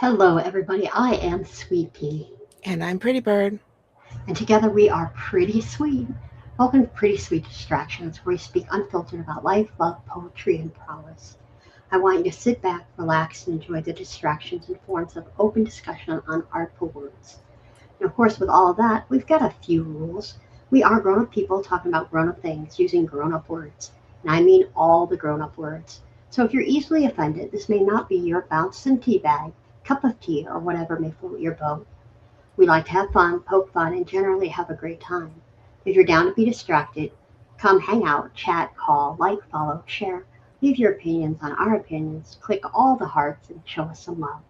Hello, everybody. I am Sweet Pea, And I'm Pretty Bird. and together we are Pretty Sweet. Welcome to Pretty Sweet Distractions, where we speak unfiltered about life, love, poetry, and prowess. I want you to sit back, relax, and enjoy the distractions in forms of open discussion on artful words. And of course, with all of that, we've got a few rules. We are grown up people talking about grown up things using grown up words, and I mean all the grown up words. So if you're easily offended, this may not be your bouncing tea bag, cup of tea, or whatever may float your boat. We like to have fun, poke fun, and generally have a great time. If you're down to be distracted, come hang out, chat, call, like, follow, share. Leave your opinions on our opinions. Click all the hearts and show us some love.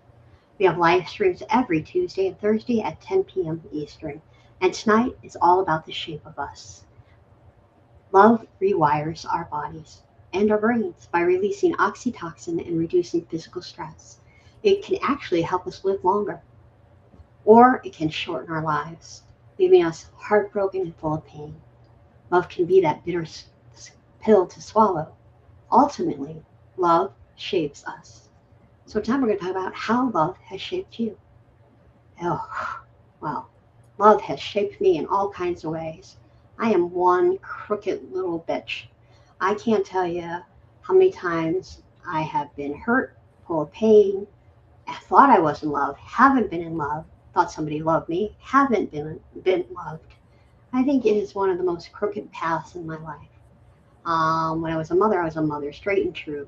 We have live streams every Tuesday and Thursday at 10 p.m. Eastern. And tonight is all about the shape of us. Love rewires our bodies and our brains by releasing oxytocin and reducing physical stress. It can actually help us live longer, or it can shorten our lives, leaving us heartbroken and full of pain. Love can be that bitter pill to swallow. Ultimately, love shapes us. So tonight we're going to talk about how love has shaped you. Oh, well, love has shaped me in all kinds of ways. I am one crooked little bitch. I can't tell you how many times I have been hurt, full of pain, thought I was in love, haven't been in love, thought somebody loved me, haven't been loved. I think it is one of the most crooked paths in my life. When I was a mother, straight and true.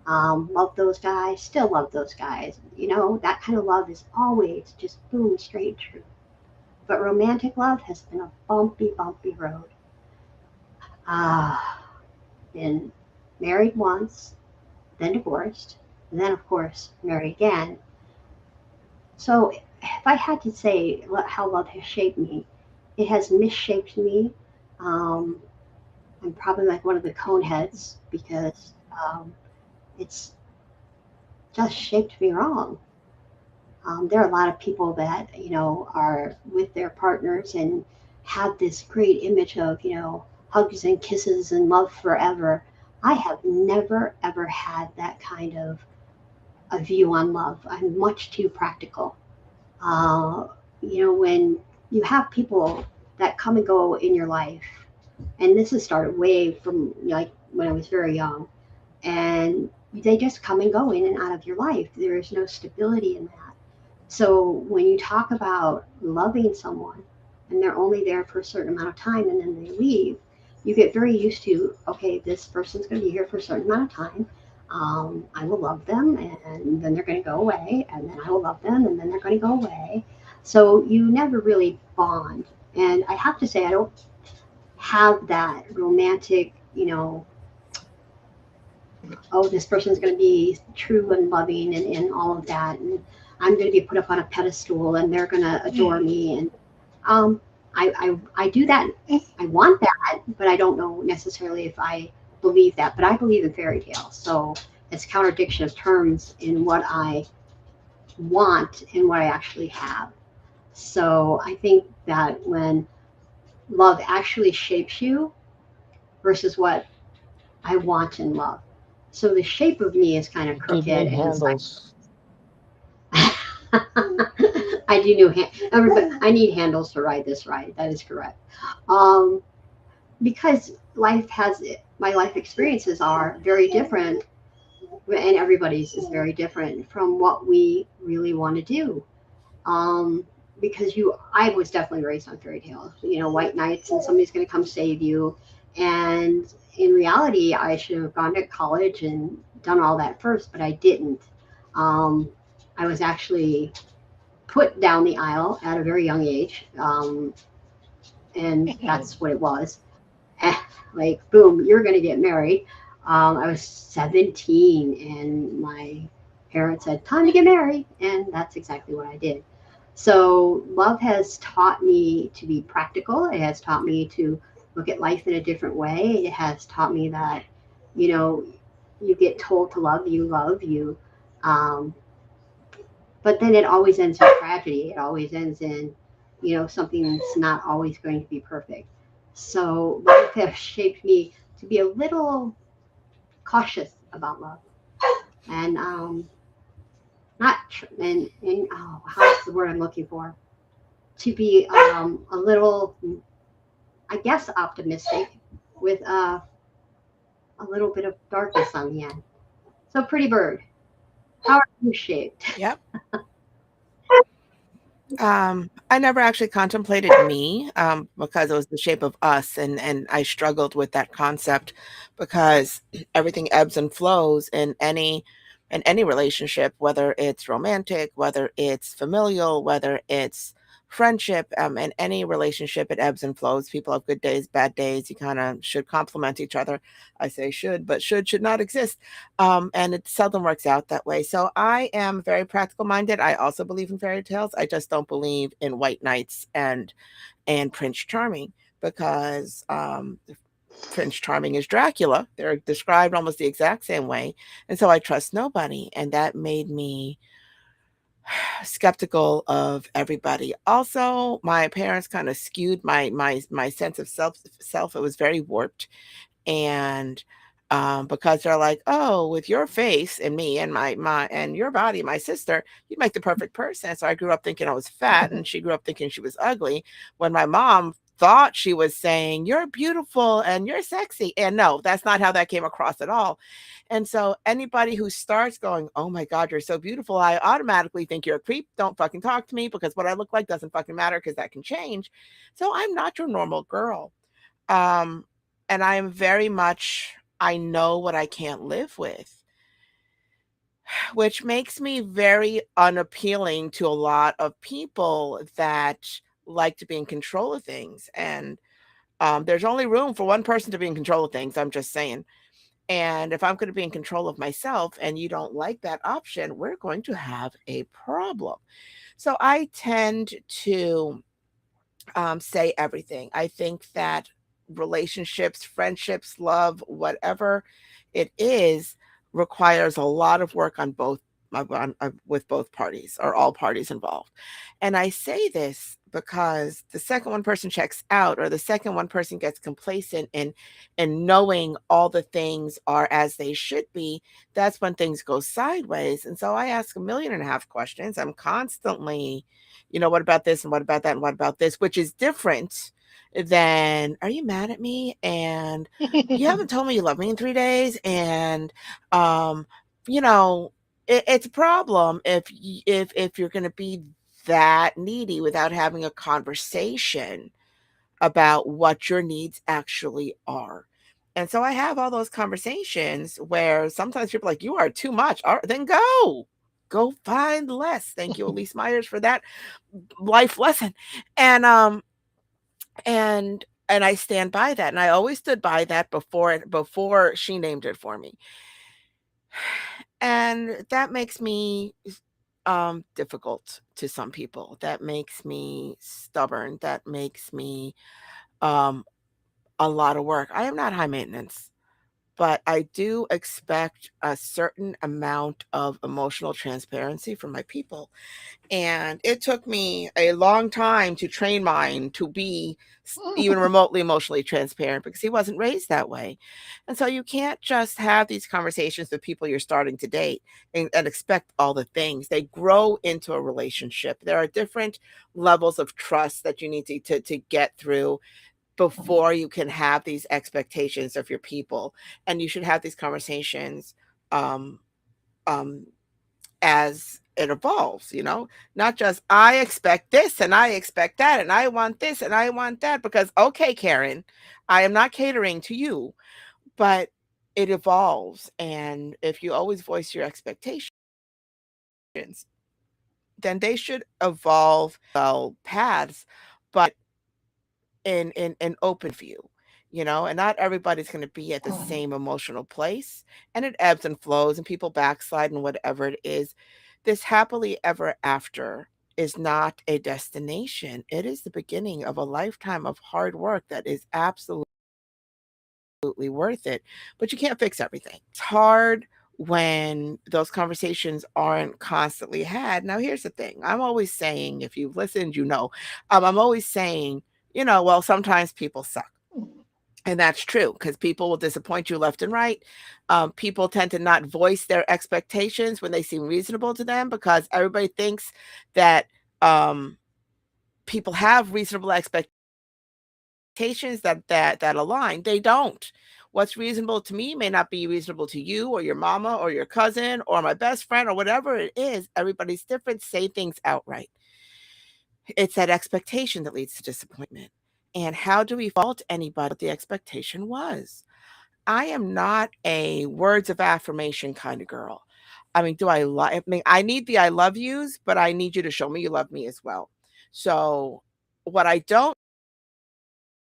Loved those guys, still love those guys. You know, that kind of love is always just boom, straight and true. But romantic love has been a bumpy, bumpy road. Ah, been married once, then divorced, and then, of course, married again. So, if I had to say how love has shaped me, it has misshaped me. Um, I'm probably like one of the cone heads because it's just shaped me wrong. There are a lot of people that are with their partners and have this great image of hugs and kisses and love forever. I have never ever had that kind of a view on love. I'm much too practical. Uh, when you have people that come and go in your life, and this has started way from like when I was very young, and they just come and go in and out of your life. There is no stability in that. So when you talk about loving someone and they're only there for a certain amount of time and then they leave, you get very used to, okay, this person's going to be here for a certain amount of time. I will love them and then they're going to go away, and then I will love them and then they're going to go away. So you never really bond. And I have to say, I don't have that romantic, oh, this person's going to be true and loving and all of that. And I'm going to be put up on a pedestal and they're going to adore me. And um, I do that. I want that, but I don't know necessarily if I believe that. But I believe in fairy tales. So it's contradiction of terms in what I want and what I actually have. So I think that when love actually shapes you versus what I want in love. So the shape of me is kind of Do crooked need and handles. I do know everybody. I need handles to ride this ride. That is correct. Um, because life has my life experiences are very different, and everybody's is very different from what we really want to do. Um, because I was definitely raised on fairy tales. White knights and somebody's going to come save you, and in reality, I should have gone to college and done all that first, but I didn't. Um, I was actually put down the aisle at a very young age, and that's what it was. Eh, like, boom, you're going to get married. I was 17, and my parents said, time to get married, and that's exactly what I did. So, love has taught me to be practical. It has taught me to look at life in a different way. It has taught me that, you know, you get told to love, you love, you. Um, but then it always ends in tragedy. It always ends in, something that's not always going to be perfect. So life has shaped me to be a little cautious about love. And not and oh, how's the word I'm looking for? To be a little, I guess, optimistic with a little bit of darkness on the end. So, pretty bird, how are you shaped? Yep. I never actually contemplated me, because it was the shape of us, and I struggled with that concept because everything ebbs and flows in any relationship, whether it's romantic, whether it's familial, whether it's friendship, in any relationship, it ebbs and flows. People have good days, bad days. You kind of should complement each other. I say should, but should not exist. And it seldom works out that way. So I am very practical minded. I also believe in fairy tales. I just don't believe in white knights and Prince Charming because Prince Charming is Dracula. They're described almost the exact same way, and so I trust nobody, and that made me skeptical of everybody. Also, my parents kind of skewed my sense of self. It was very warped, and because they're like, oh, with your face and me and my and your body, my sister, you'd make the perfect person. So I grew up thinking I was fat, and she grew up thinking she was ugly. When my mom thought she was saying you're beautiful and you're sexy, and no, that's not how that came across at all. And so anybody who starts going, oh my God, you're so beautiful, I automatically think you're a creep. Don't fucking talk to me because what I look like doesn't fucking matter because that can change. So I'm not your normal girl. Um, and I am very much, I know what I can't live with, which makes me very unappealing to a lot of people that like to be in control of things. And there's only room for one person to be in control of things. I'm just saying. And if I'm going to be in control of myself and you don't like that option, we're going to have a problem. So I tend to say everything. I think that relationships, friendships, love, whatever it is, requires a lot of work on both with both parties or all parties involved. And I say this because the second one person checks out or the second one person gets complacent in knowing all the things are as they should be, that's when things go sideways. And so I ask a million and a half questions. I'm constantly, what about this and what about that and what about this, which is different than, are you mad at me? And you haven't told me you love me in 3 days. And, um, you know, it's a problem if you're going to be that needy without having a conversation about what your needs actually are. And so I have all those conversations where sometimes people are like, you are too much. All right, then go find less. Thank you, Elise Myers, for that life lesson. And and I stand by that. And I always stood by that before she named it for me. And that makes me difficult to some people. That makes me stubborn. That makes me um a lot of work. I am not high maintenance, but I do expect a certain amount of emotional transparency from my people. And it took me a long time to train mine to be even remotely emotionally transparent because he wasn't raised that way. And so you can't just have these conversations with people you're starting to date and expect all the things. They grow into a relationship. There are different levels of trust that you need to get through before you can have these expectations of your people. And you should have these conversations um, um, as it evolves, not just I expect this and I expect that and I want this and I want that because, okay, Karen, I am not catering to you, but it evolves. And if you always voice your expectations, then they should evolve well paths, but in an open view, and not everybody's going to be at the same emotional place, and it ebbs and flows and people backslide and whatever it is. This happily ever after is not a destination. It is the beginning of a lifetime of hard work that is absolutely worth it, but you can't fix everything. It's hard when those conversations aren't constantly had. Now, here's the thing. I'm always saying, if you've listened, I'm always saying, well, sometimes people suck. And that's true because people will disappoint you left and right. People tend to not voice their expectations when they seem reasonable to them because everybody thinks that um, people have reasonable expectations that align. They don't. What's reasonable to me may not be reasonable to you or your mama or your cousin or my best friend or whatever it is. Everybody's different. Say things outright. It's that expectation that leads to disappointment. And how do we fault anybody what the expectation was? I am not a words of affirmation kind of girl. I mean, I mean, I need the I love yous, but I need you to show me you love me as well. So, what I don't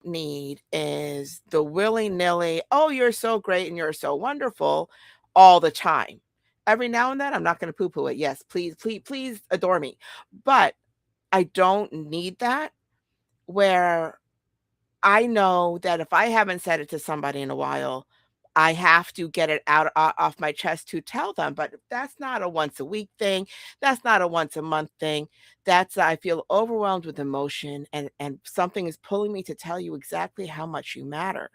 need is the willy-nilly, "Oh, you're so great and you're so wonderful," all the time. Every now and then, I'm not gonna poo-poo it. Yes, please, please, please adore me. But I don't need that where I know that if I haven't said it to somebody in a while, I have to get it out off my chest to tell them, but that's not a once a week thing. That's not a once a month thing. That's I feel overwhelmed with emotion and something is pulling me to tell you exactly how much you matter.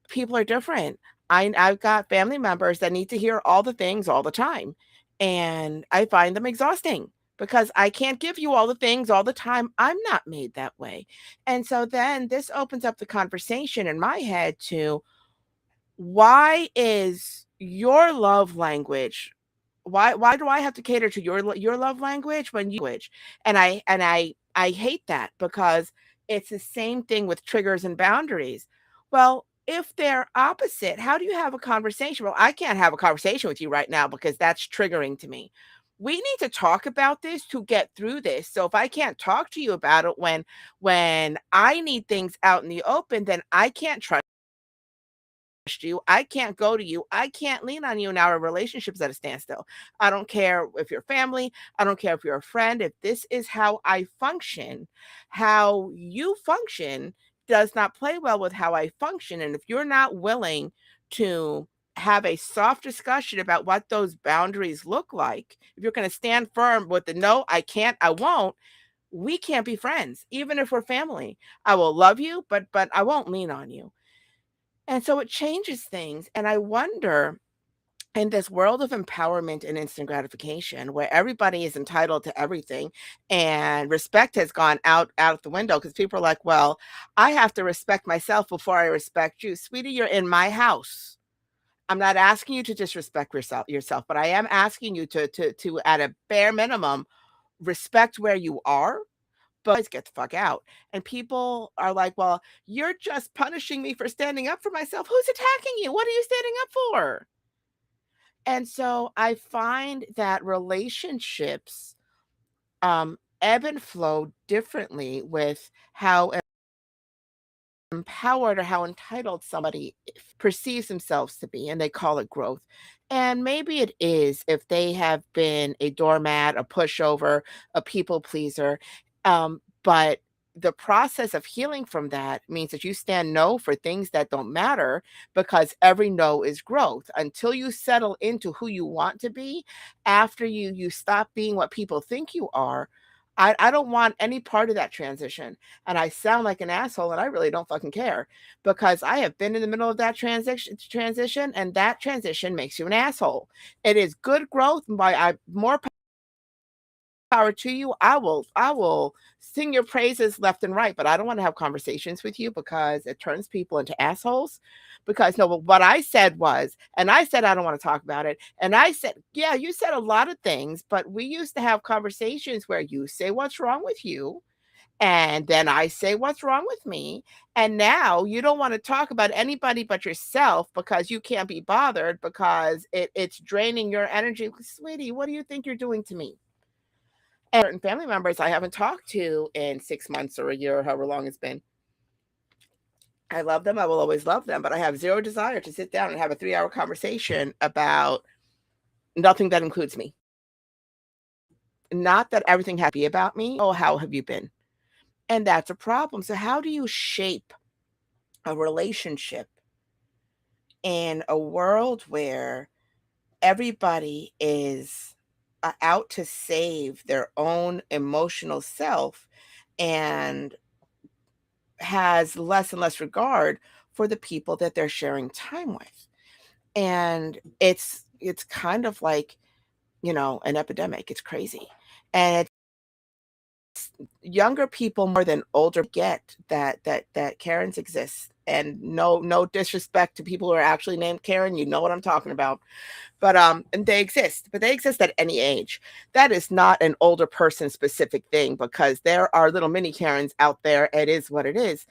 People are different. I've got family members that need to hear all the things all the time, and I find them exhausting because I can't give you all the things all the time. I'm not made that way. And so then this opens up the conversation in my head to why is your love language why do I have to cater to your love language when you and I hate that because it's the same thing with triggers and boundaries. Well, if they're opposite, how do you have a conversation? Well, I can't have a conversation with you right now because that's triggering to me. We need to talk about this to get through this. So if I can't talk to you about it when I need things out in the open, then I can't trust you. I can't go to you. I can't lean on you. Now our relationship's at a standstill. I don't care if you're family. I don't care if you're a friend. If this is how I function, how you function does not play well with how I function. And if you're not willing to have a soft discussion about what those boundaries look like, if you're going to stand firm with the no, I can't, I won't, we can't be friends, even if we're family. I will love you, but I won't lean on you. And so it changes things. And I wonder in this world of empowerment and instant gratification where everybody is entitled to everything and respect has gone out the window because people are like, well, I have to respect myself before I respect you. Sweetie, you're in my house. I'm not asking you to disrespect yourself, but I am asking you to at a bare minimum respect where you are, but get the fuck out. And people are like, well, you're just punishing me for standing up for myself. Who's attacking you? What are you standing up for? And so I find that relationships ebb and flow differently with how empowered or how entitled somebody perceives themselves to be, and they call it growth. And maybe it is if they have been a doormat, a pushover, a people pleaser. But the process of healing from that means that you stand no for things that don't matter because every no is growth until you settle into who you want to be after you stop being what people think you are. I don't want any part of that transition, and I sound like an asshole, and I really don't fucking care because I have been in the middle of that transition, and that transition makes you an asshole. It is good growth, and by more power to you. I will sing your praises left and right, but I don't want to have conversations with you because it turns people into assholes. Because no, but what I said was, and I said I don't want to talk about it, and I said, yeah, you said a lot of things, but we used to have conversations where you say what's wrong with you and then I say what's wrong with me. And now you don't want to talk about anybody but yourself because you can't be bothered because it's draining your energy. Sweetie, what do you think you're doing to me? And certain family members I haven't talked to in 6 months or a year or however long it's been. I love them. I will always love them, but I have zero desire to sit down and have a 3-hour conversation about nothing that includes me. Not that everything has to be about me. Oh, how have you been? And that's a problem. So, how do you shape a relationship in a world where everybody is out to save their own emotional self and has less and less regard for the people that they're sharing time with. And it's kind of like, an epidemic. It's crazy. And it's younger people more than older get that Karens exist. And no disrespect to people who are actually named Karen, you know what I'm talking about. But and they exist, but they exist at any age. That is not an older person specific thing, because there are little mini Karens out there. It is what it is.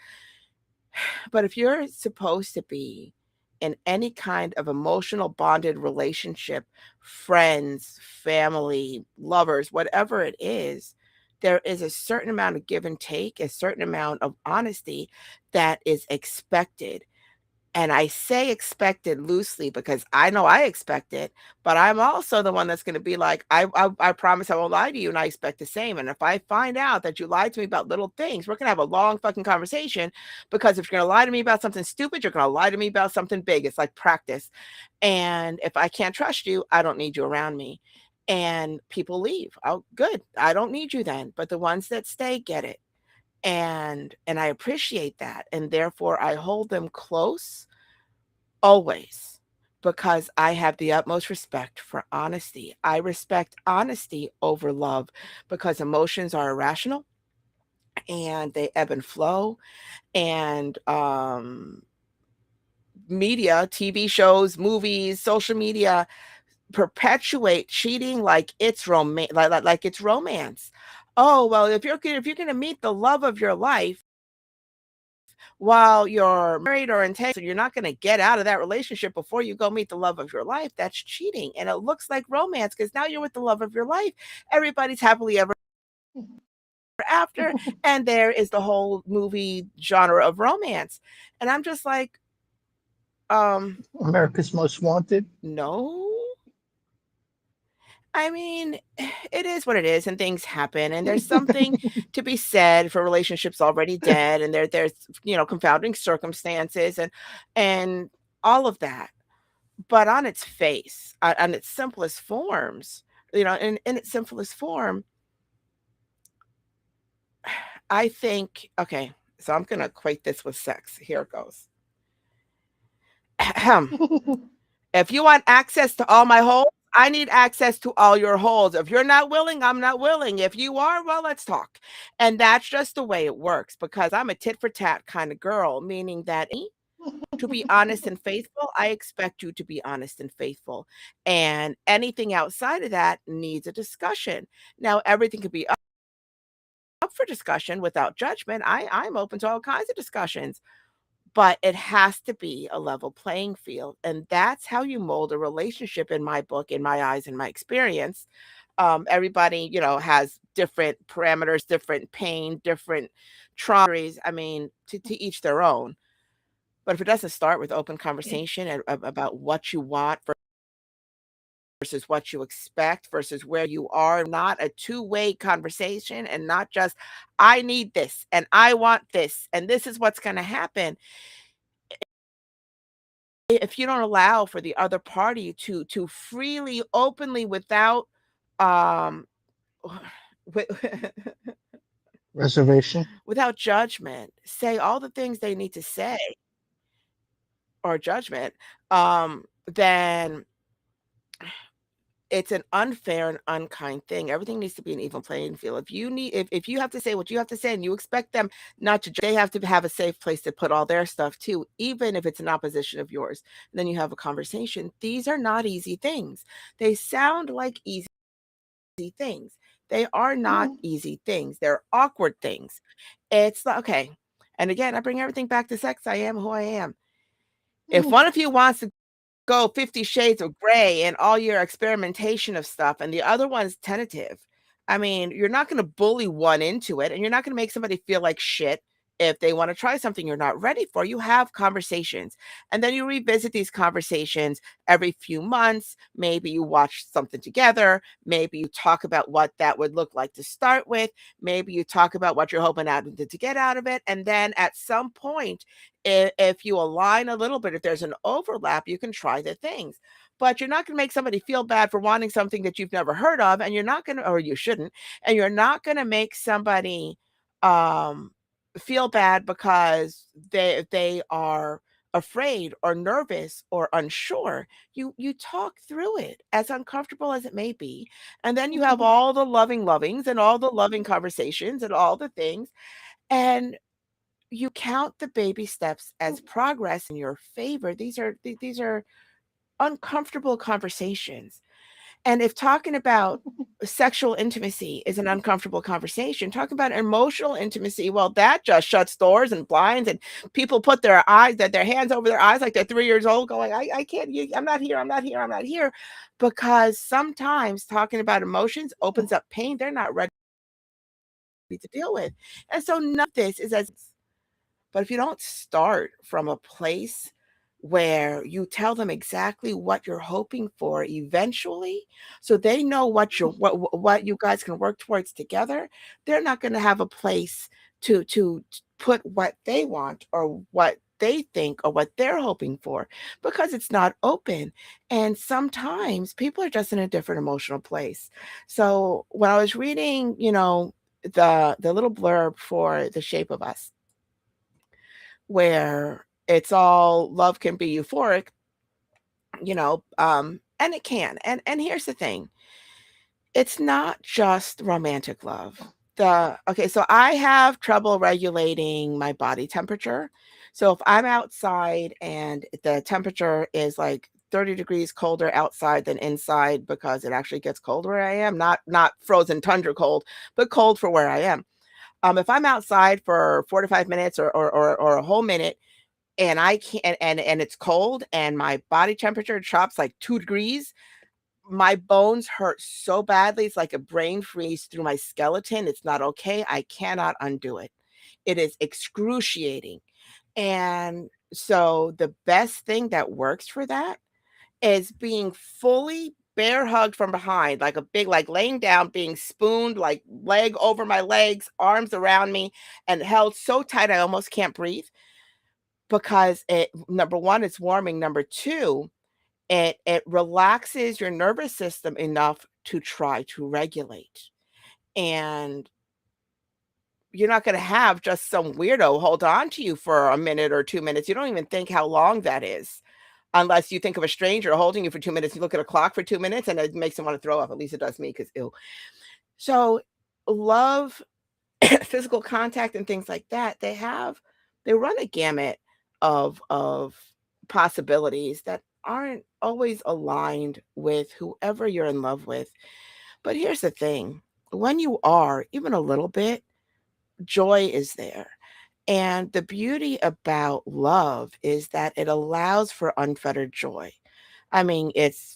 But if you're supposed to be in any kind of emotional bonded relationship, friends, family, lovers, whatever it is, there is a certain amount of give and take, a certain amount of honesty that is expected. And I say expected loosely because I know I expect it, but I'm also the one that's gonna be like, I promise I won't lie to you, and I expect the same, and if I find out that you lied to me about little things, we're gonna have a long fucking conversation, because if you're gonna lie to me about something stupid, you're gonna lie to me about something big. It's like practice. And if I can't trust you, I don't need you around me. And people leave. Oh, good. I don't need you then. But the ones that stay get it. And I appreciate that. And therefore I hold them close always, because I have the utmost respect for honesty. I respect honesty over love, because emotions are irrational and they ebb and flow. And media, TV shows, movies, social media perpetuate cheating like it's like it's romance. Oh, well, if you're gonna meet the love of your life while you're married or engaged, so you're not going to get out of that relationship before you go meet the love of your life, that's cheating. And it looks like romance, because now you're with the love of your life. Everybody's happily ever after. And there is the whole movie genre of romance. And I'm just like, America's Most Wanted. no. I mean, it is what it is, and things happen, and there's something to be said for relationships already dead, and there's confounding circumstances, and all of that. But on its face, on its simplest forms, in its simplest form, I think, okay, so I'm gonna equate this with sex. Here it goes. If you want access to all my holes, I need access to all your holes. If you're not willing, I'm not willing. If you are, well, let's talk. And that's just the way it works, because I'm a tit for tat kind of girl, meaning that to be honest and faithful, I expect you to be honest and faithful. And anything outside of that needs a discussion. Now, everything could be up for discussion without judgment. I'm open to all kinds of discussions, but it has to be a level playing field. And that's how you mold a relationship, in my book, in my eyes, in my experience. Everybody, has different parameters, different pain, different traumas. I mean, to each their own. But if it doesn't start with open conversation and about what you want versus what you expect versus where you are, not a two-way conversation, and not just, I need this and I want this and this is what's going to happen. If you don't allow for the other party to freely, openly, without um wi- Reservation. without judgment, say all the things they need to say, or judgment, then it's an unfair and unkind thing. Everything needs to be an even playing field. If you have to say what you have to say, and you expect them not to, they have to have a safe place to put all their stuff too, even if it's an opposition of yours. And then you have a conversation. These are not easy things. They sound like easy things. They are not easy things. They're awkward things. It's like, okay. And again, I bring everything back to sex. I am who I am. If one of you wants to go 50 shades of gray and all your experimentation of stuff, and the other one's tentative, I mean, you're not gonna bully one into it, and you're not gonna make somebody feel like shit if they wanna try something you're not ready for. You have conversations, and then you revisit these conversations every few months. Maybe you watch something together, maybe you talk about what that would look like to start with, maybe you talk about what you're hoping out to get out of it, and then at some point, if you align a little bit, if there's an overlap, you can try the things. But you're not going to make somebody feel bad for wanting something that you've never heard of, and you're not going to, or you shouldn't, and you're not going to make somebody um, feel bad because they are. afraid or nervous or unsure, you talk through it, as uncomfortable as it may be, and then you have all the loving lovings and all the loving conversations and all the things, and you count the baby steps as progress in your favor. These are uncomfortable conversations. And if talking about sexual intimacy is an uncomfortable conversation, talking about emotional intimacy, well, that just shuts doors and blinds, and people put their hands over their eyes like they're 3 years old, going, I can't, I'm not here, I'm not here, I'm not here. Because sometimes talking about emotions opens up pain they're not ready to deal with. And so none of this is as, but if you don't start from a place where you tell them exactly what you're hoping for eventually, so they know what you guys can work towards together, they're not going to have a place to put what they want or what they think or what they're hoping for, because it's not open. And sometimes people are just in a different emotional place. So when I was reading, the little blurb for The Shape of Us, where it's all love can be euphoric, and it can. And here's the thing. It's not just romantic love. So I have trouble regulating my body temperature. So if I'm outside and the temperature is like 30 degrees colder outside than inside, because it actually gets cold where I am, not frozen tundra cold, but cold for where I am. If I'm outside for 4 to 5 minutes or a whole minute, and I can't, and it's cold and my body temperature drops like 2 degrees, my bones hurt so badly. It's like a brain freeze through my skeleton. It's not okay. I cannot undo it. It is excruciating. And so the best thing that works for that is being fully bear hugged from behind, like a big, like laying down, being spooned, like leg over my legs, arms around me, and held so tight I almost can't breathe, because it, number one, it's warming. Number two, it relaxes your nervous system enough to try to regulate. And you're not going to have just some weirdo hold on to you for a minute or 2 minutes. You don't even think how long that is, unless you think of a stranger holding you for 2 minutes. You look at a clock for 2 minutes and it makes them want to throw up. At least it does me, because ew. So love, physical contact and things like that, they run a gamut of possibilities that aren't always aligned with whoever you're in love with. But here's the thing. When you are even a little bit, joy is there. And the beauty about love is that it allows for unfettered joy. I mean, it's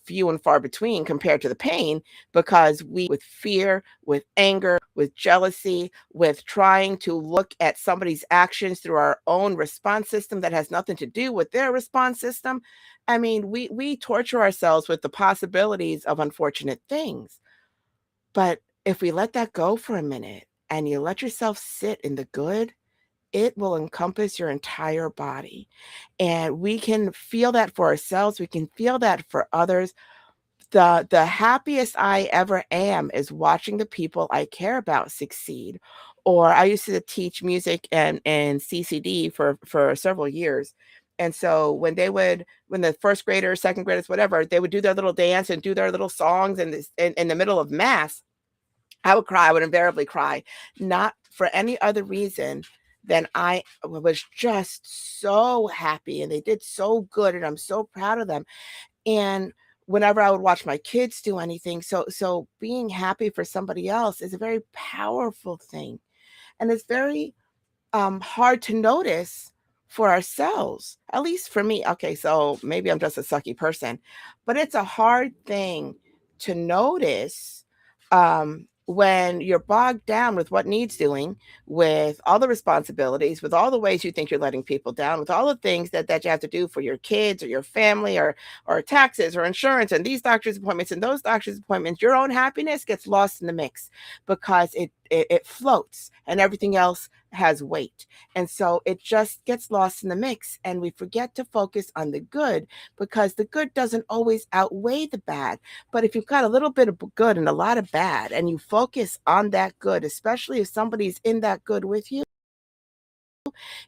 few and far between compared to the pain, because we, with fear, with anger, with jealousy, with trying to look at somebody's actions through our own response system that has nothing to do with their response system. I mean, we torture ourselves with the possibilities of unfortunate things. But if we let that go for a minute and you let yourself sit in the good, it will encompass your entire body. And we can feel that for ourselves. We can feel that for others. The happiest I ever am is watching the people I care about succeed. Or I used to teach music and CCD for several years. And so when the first graders, second graders, whatever, they would do their little dance and do their little songs in the middle of mass, I would cry. I would invariably cry, not for any other reason than I was just so happy and they did so good and I'm so proud of them. And whenever I would watch my kids do anything, so being happy for somebody else is a very powerful thing. And it's very hard to notice for ourselves, at least for me. Okay, so maybe I'm just a sucky person, but it's a hard thing to notice when you're bogged down with what needs doing, with all the responsibilities, with all the ways you think you're letting people down, with all the things that you have to do for your kids or your family or taxes or insurance and these doctor's appointments and those doctor's appointments. Your own happiness gets lost in the mix because it floats and everything else has weight. And so it just gets lost in the mix and we forget to focus on the good, because the good doesn't always outweigh the bad. But if you've got a little bit of good and a lot of bad and you focus on that good, especially if somebody's in that good with you,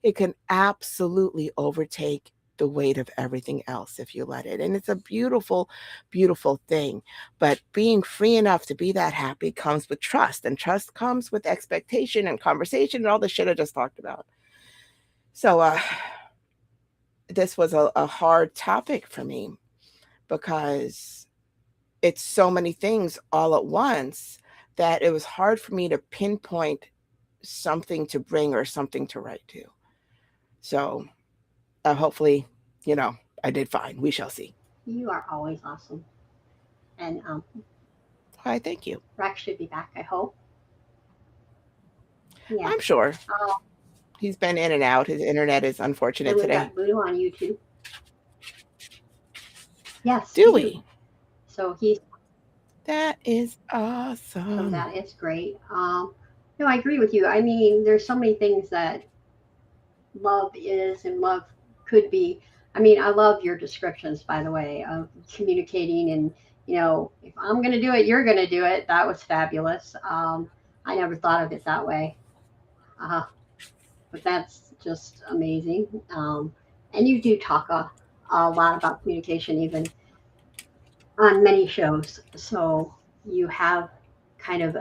it can absolutely overtake the weight of everything else if you let it. And it's a beautiful, beautiful thing. But being free enough to be that happy comes with trust, and trust comes with expectation and conversation and all the shit I just talked about. So, this was a hard topic for me because it's so many things all at once that it was hard for me to pinpoint something to bring or something to write to. So, hopefully, I did fine. We shall see. You are always awesome. And Why, thank you. Rex should be back, I hope. Yeah. I'm sure. He's been in and out. His internet is unfortunate And we've today. got Voodoo on YouTube. Yes. Do we? So he's. That is So awesome. that is great. No, I agree with you. I mean, there's so many things that love is and love could be. I mean, I love your descriptions, by the way, of communicating and, if I'm going to do it, you're going to do it. That was fabulous. I never thought of it that way. Uh, but that's just amazing. And you do talk a lot about communication, even on many shows. So you have kind of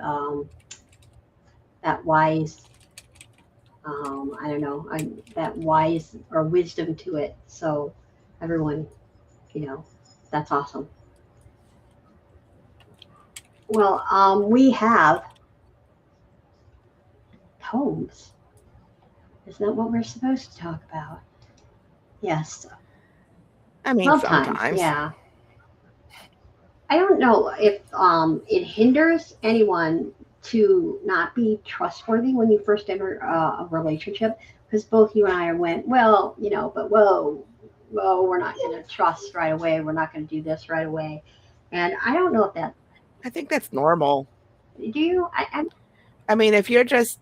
that wise, I don't know, that wise or wisdom to it. So everyone, that's awesome. Well, we have poems. Isn't that what we're supposed to talk about? Yes. I mean, sometimes. Yeah. I don't know if it hinders anyone to not be trustworthy when you first enter a relationship, because both you and I went, well, but whoa, we're not going to trust right away. We're not going to do this right away. And I don't know if that. I think that's normal. Do you? I mean, if you're just,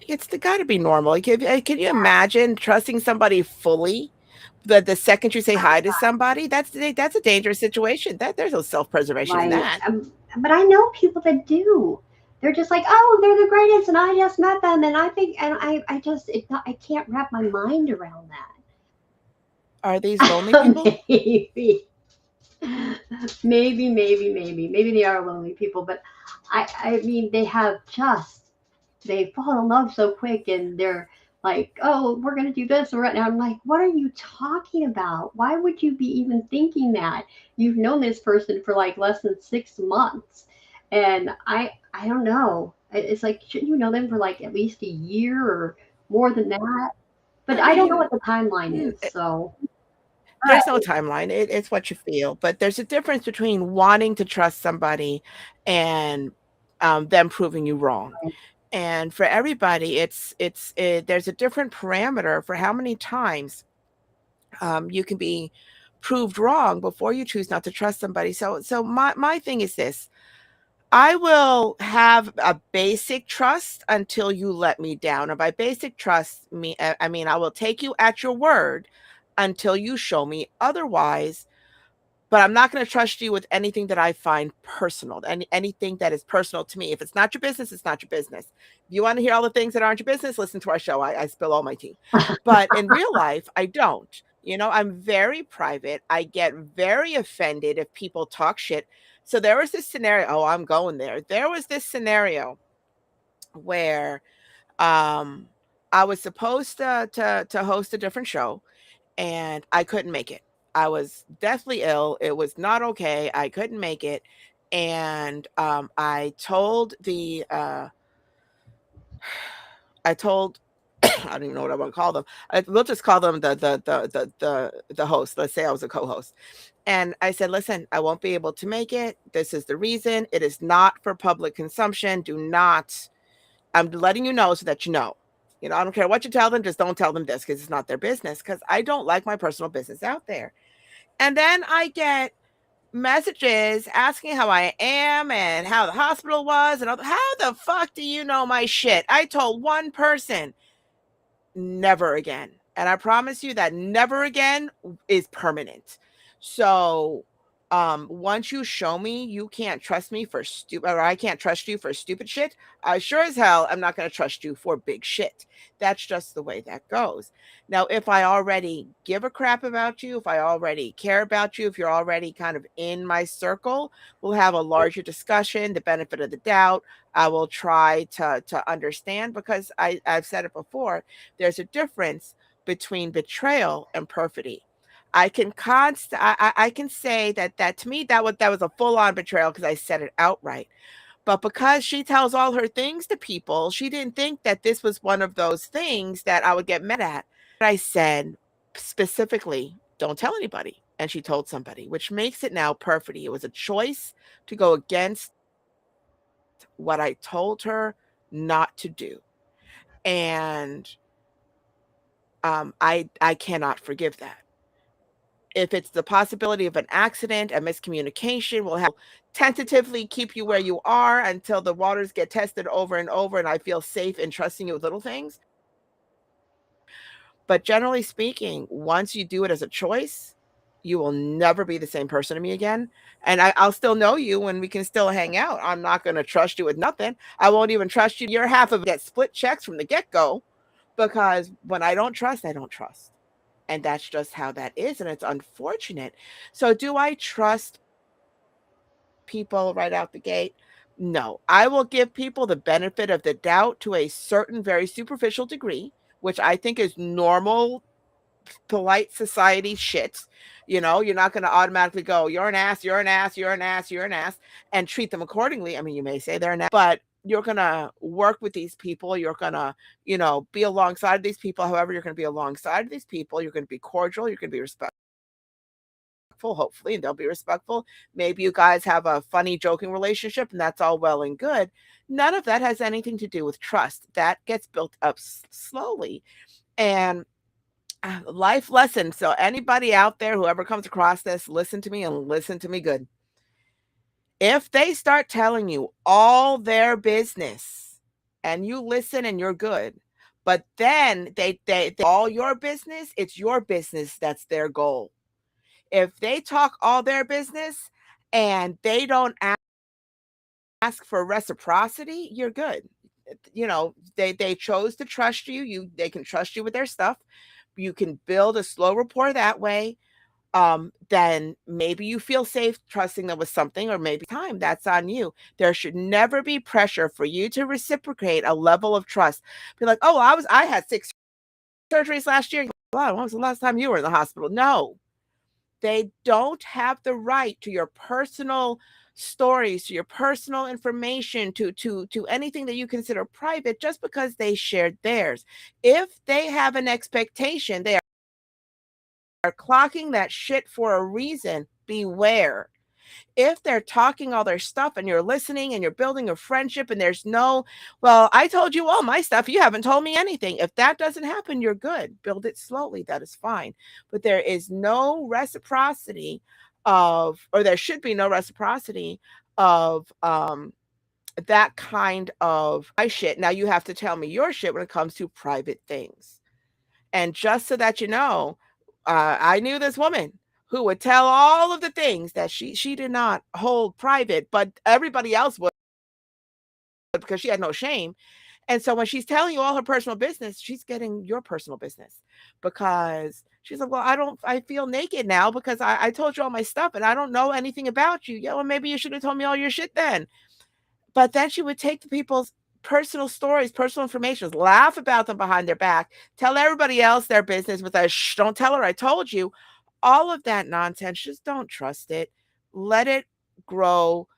it's got to be normal. Can you imagine trusting somebody fully? The second you say hi to somebody, that's a dangerous situation. There's no self-preservation in that. But I know people that do. They're just like, oh, they're the greatest, and I just met them, and I think, and I can't wrap my mind around that. Are these lonely people? Maybe they are lonely people, but I mean, they fall in love so quick, and they're like, oh, we're going to do this right now. I'm like, what are you talking about? Why would you be even thinking that? You've known this person for like less than 6 months. And I don't know. It's like, shouldn't you know them for like at least a year or more than that? But I don't know what the timeline is. So there's no timeline. It's what you feel. But there's a difference between wanting to trust somebody and them proving you wrong. And for everybody, there's a different parameter for how many times you can be proved wrong before you choose not to trust somebody. So my thing is this: I will have a basic trust until you let me down. And by basic trust, I mean I will take you at your word until you show me otherwise. But I'm not going to trust you with anything that I find personal, anything that is personal to me. If it's not your business, it's not your business. If you want to hear all the things that aren't your business, listen to our show. I spill all my tea. But in real life, I don't. I'm very private. I get very offended if people talk shit. So there was this scenario. Oh, I'm going there. There was this scenario where I was supposed to host a different show, and I couldn't make it. I was deathly ill. It was not okay. I couldn't make it. And I told I don't even know what I want to call them. We'll just call them the host. Let's say I was a co-host. And I said, listen, I won't be able to make it. This is the reason. It is not for public consumption. I'm letting you know so that you know. I don't care what you tell them. Just don't tell them this, because it's not their business, because I don't like my personal business out there. And then I get messages asking how I am and how the hospital was. And how the fuck do you know my shit? I told one person, never again. And I promise you that never again is permanent. So Once you show me you can't trust me for stupid, or I can't trust you for stupid shit, I sure as hell am not going to trust you for big shit. That's just the way that goes. Now, if I already give a crap about you, if I already care about you, if you're already kind of in my circle, we'll have a larger discussion, the benefit of the doubt. I will try to understand, because I've said it before, there's a difference between betrayal and perfidy. I can say that to me that was a full on betrayal because I said it outright. But because she tells all her things to people, she didn't think that this was one of those things that I would get mad at. I said specifically, don't tell anybody. And she told somebody, which makes it now perfidy. It was a choice to go against what I told her not to do. And I cannot forgive that. If it's the possibility of an accident, a miscommunication, we'll have tentatively keep you where you are until the waters get tested over and over and I feel safe in trusting you with little things. But generally speaking, once you do it as a choice, you will never be the same person to me again. And I'll still know you and we can still hang out. I'm not going to trust you with nothing. I won't even trust you. Your half of it. Get split checks from the get go, because when I don't trust, I don't trust. And that's just how that is. And it's unfortunate. So, do I trust people right out the gate? No. I will give people the benefit of the doubt to a certain very superficial degree, which I think is normal, polite society shit. You're not going to automatically go, you're an ass, you're an ass, you're an ass, you're an ass, and treat them accordingly. I mean, you may say they're an ass, but you're going to work with these people. You're going to, be alongside these people. However, you're going to be alongside these people. You're going to be cordial. You're going to be respectful, hopefully, and they'll be respectful. Maybe you guys have a funny, joking relationship, and that's all well and good. None of that has anything to do with trust. That gets built up slowly. And life lesson. So anybody out there, whoever comes across this, listen to me and listen to me good. If they start telling you all their business and you listen and you're good, but then they all your business, it's your business that's their goal. If they talk all their business and they don't ask for reciprocity, you're good. They chose to trust you. They can trust you with their stuff. You can build a slow rapport that way. Then maybe you feel safe trusting them with something, or maybe time, that's on you. There should never be pressure for you to reciprocate a level of trust. Be like, oh, I had 6 surgeries last year. Wow, when was the last time you were in the hospital? No, they don't have the right to your personal stories, to your personal information, to anything that you consider private, just because they shared theirs. If they have an expectation, they are clocking that shit for a reason. Beware. If they're talking all their stuff and you're listening and you're building a friendship and there's no, well, I told you all my stuff, you haven't told me anything. If that doesn't happen, you're good. Build it slowly. That is fine. But there is no reciprocity or there should be no reciprocity of that kind of my shit. Now you have to tell me your shit when it comes to private things. And just so that you know, I knew this woman who would tell all of the things that she did not hold private, but everybody else would, because she had no shame. And so when she's telling you all her personal business, she's getting your personal business, because she's like, well, I feel naked now because I told you all my stuff and I don't know anything about you. Yeah, well, maybe you should have told me all your shit then. But then she would take the people's personal stories, personal information, laugh about them behind their back, tell everybody else their business with a shh, don't tell her I told you. All of that nonsense, just don't trust it. Let it grow.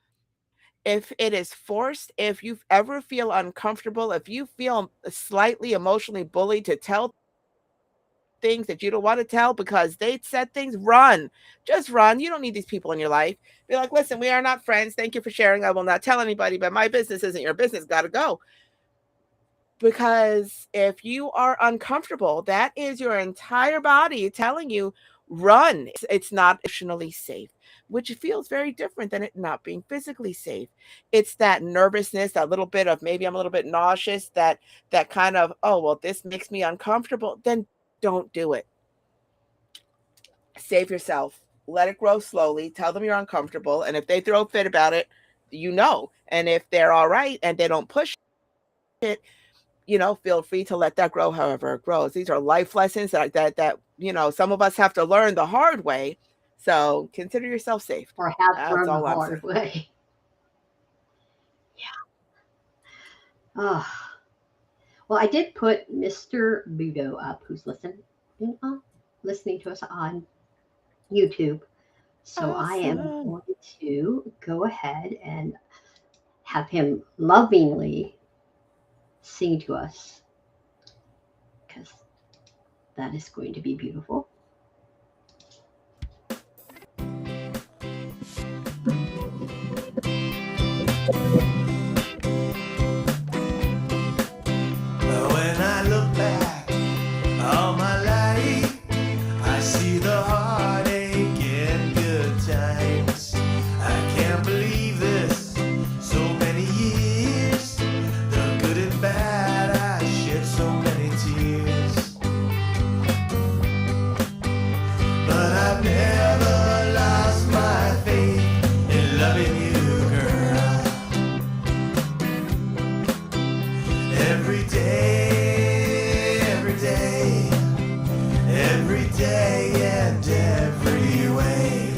If it is forced, if you ever feel uncomfortable, if you feel slightly emotionally bullied to tell things that you don't want to tell because they said things, run. Just run. You don't need these people in your life. Be like, listen, we are not friends. Thank you for sharing. I will not tell anybody, but my business isn't your business. Gotta go. Because if you are uncomfortable, that is your entire body telling you, run. It's not emotionally safe, which feels very different than it not being physically safe. It's that nervousness, that little bit of maybe I'm a little bit nauseous, that kind of, oh, well, this makes me uncomfortable. Then don't do it. Save yourself. let it grow slowly, tell them you're uncomfortable, and if they throw a fit about it, and if they're all right and they don't push it, feel free to let that grow however it grows. These are life lessons that some of us have to learn the hard way. So consider yourself safe. or have to That's learn the all I'm saying. hard way. Oh, well, I did put Mr. Budo up, who's listening to us on YouTube. So I am Awesome. going to go ahead and have him lovingly sing to us because that is going to be beautiful. When I look back on my life, I see the heartache in good times. I can't believe this, so many years, the good and bad, I shed so many tears. But I've never lost my faith in loving you, girl. Every day, every day, every day and every way.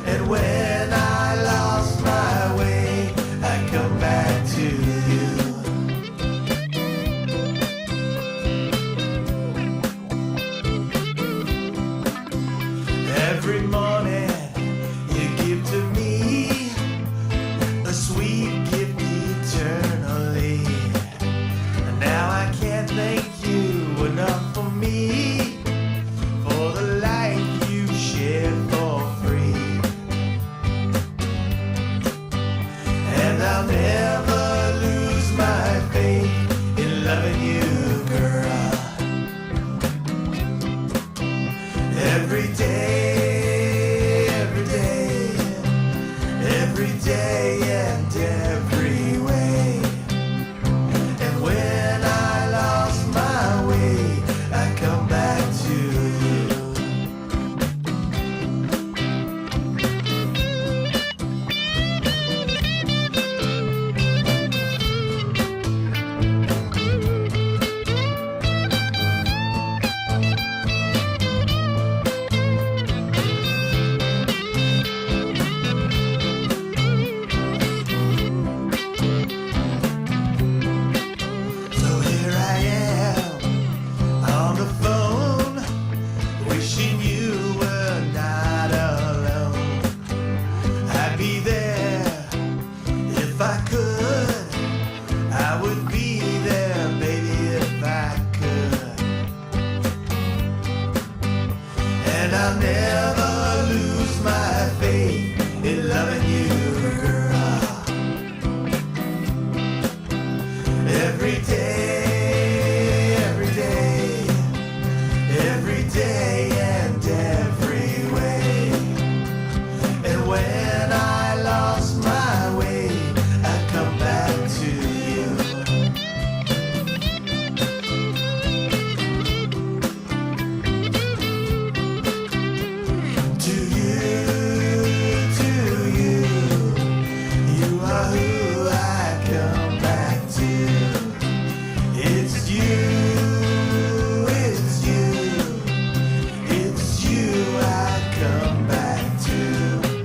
And when I lost my way, I come back to you. Every morning you give to me a sweet gift eternally. And now I can't thank you enough for me, for the life you shared for free. And I'll never lose my faith in loving you, girl. Every day, every day, every day and every way. And when I lost my way, I come back to you. So here I am on the phone, wishing you were not alone. I'd be there if I could. I would be there, baby, if I could. And I'll never lose my faith in loving you, girl. Every day, every day, every day and every way. And when I lost my way, I come back to you. To you, you are who I come back to. It's you, it's you, it's you I come back to.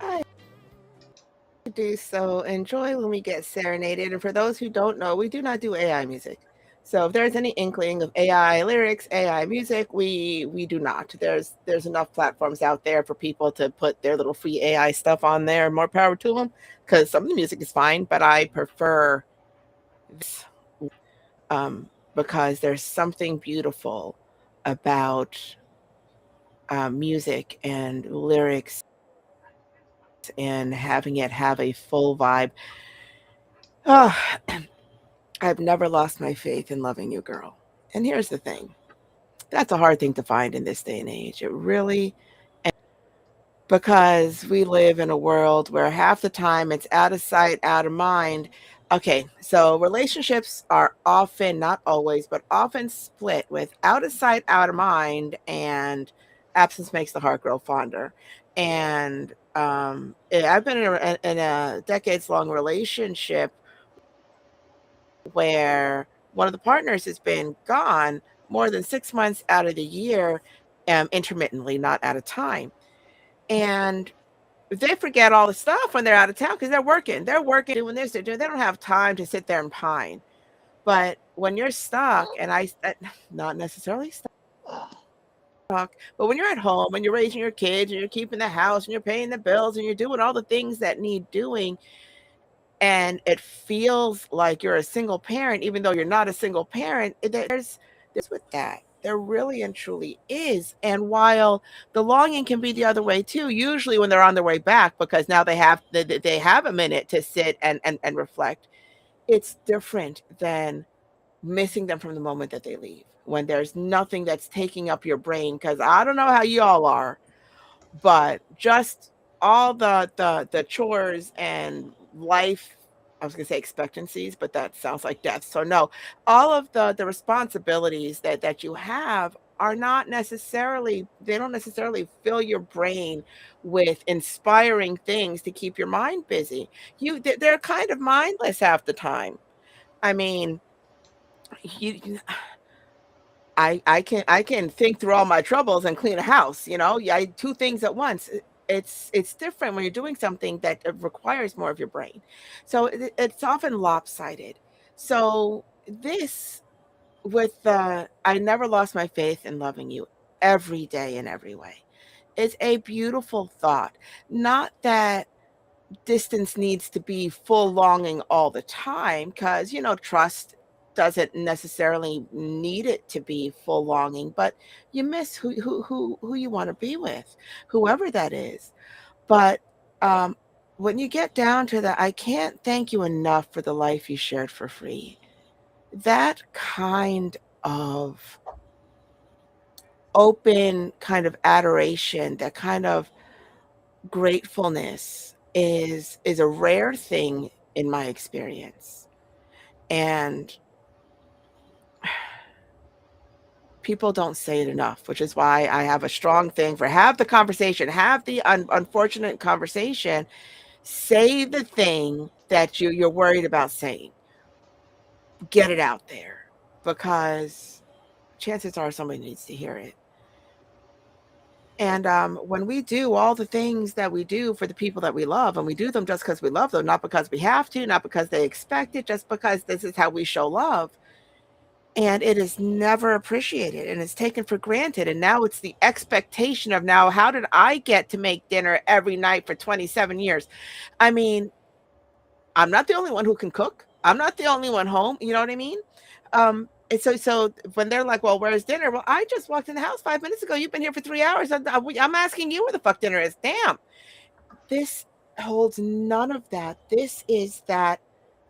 I do so enjoy when we get serenaded. And for those who don't know, we do not do AI music. So if there's any inkling of AI lyrics, AI music, we do not. There's enough platforms out there for people to put their little free AI stuff on there. More power to them, because some of the music is fine, but I prefer this because there's something beautiful about music and lyrics and having it have a full vibe. Ah, I've never lost my faith in loving you, girl. And here's the thing. That's a hard thing to find in this day and age. It really, because we live in a world where half the time it's out of sight, out of mind. Okay, so relationships are often, not always, but often split with out of sight, out of mind, and absence makes the heart grow fonder. And I've been in a decades long relationship where one of the partners has been gone more than 6 months out of the year, intermittently, not at a time. And they forget all the stuff when they're out of town because they're working. They're working, doing this, they're doing. They don't have time to sit there and pine. But when you're stuck, and not necessarily stuck, but when you're at home and you're raising your kids and you're keeping the house and you're paying the bills and you're doing all the things that need doing, and it feels like you're a single parent, even though you're not a single parent, there's with that. There really and truly is. And while the longing can be the other way too, usually when they're on their way back, because now they have a minute to sit and reflect, it's different than missing them from the moment that they leave. When there's nothing that's taking up your brain, because I don't know how you all are, but just all the chores and life, I was going to say expectancies, but that sounds like death. So no, all of the responsibilities that you have are not necessarily, they don't necessarily fill your brain with inspiring things to keep your mind busy. They're kind of mindless half the time. I mean, you I can think through all my troubles and clean a house, you know? Yeah, I two things at once. It's different when you're doing something that requires more of your brain. So it's often lopsided. So this with the I never lost my faith in loving you every day in every way. It's a beautiful thought. Not that distance needs to be full longing all the time, because trust doesn't necessarily need it to be full longing, but you miss who you want to be with, whoever that is. But um when you get down to that, I can't thank you enough for the life you shared for free. That kind of open kind of adoration, that kind of gratefulness is a rare thing in my experience. And people don't say it enough, which is why I have a strong thing for have the conversation, have the unfortunate conversation, say the thing that you're worried about saying, get it out there, because chances are somebody needs to hear it. And when we do all the things that we do for the people that we love, and we do them just because we love them, not because we have to, not because they expect it, just because this is how we show love, and it is never appreciated and it's taken for granted. And now it's the expectation of, now, how did I get to make dinner every night for 27 years? I mean, I'm not the only one who can cook. I'm not the only one home. You know what I mean? And so when they're like, well, where's dinner? Well, I just walked in the house 5 minutes ago. You've been here for 3 hours. I'm asking you where the fuck dinner is. Damn. This holds none of that. This is that.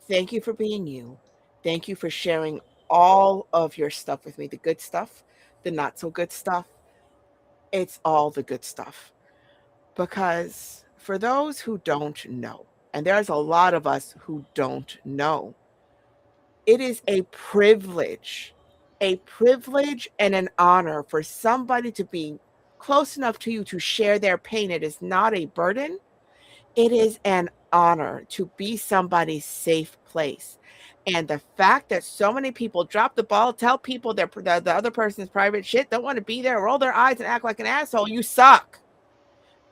Thank you for being you. Thank you for sharing all of your stuff with me, the good stuff, the not so good stuff. It's all the good stuff. Because for those who don't know, and there's a lot of us who don't know, it is a privilege and an honor for somebody to be close enough to you to share their pain. It is not a burden. It is an honor to be somebody's safe place. And the fact that so many people drop the ball, tell people the other person's private shit, don't want to be there, roll their eyes and act like an asshole, you suck.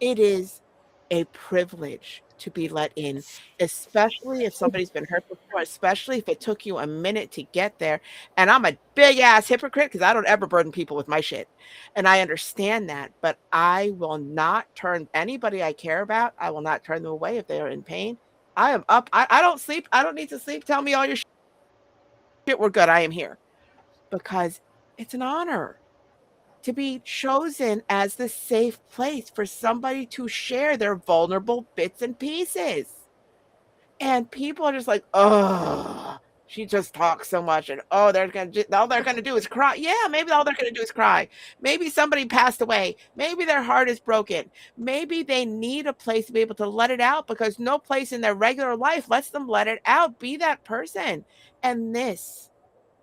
It is a privilege to be let in, especially if somebody's been hurt before, especially if it took you a minute to get there. And I'm a big ass hypocrite because I don't ever burden people with my shit. And I understand that, but I will not turn anybody I care about, I will not turn them away if they are in pain. I am up. I don't sleep. I don't need to sleep. Tell me all your shit. We're good. I am here because it's an honor to be chosen as the safe place for somebody to share their vulnerable bits and pieces. And people are just like, "Oh, she just talks so much, and, oh, all they're gonna do is cry." Yeah, maybe all they're gonna do is cry. Maybe somebody passed away. Maybe their heart is broken. Maybe they need a place to be able to let it out because no place in their regular life lets them let it out. Be that person. And this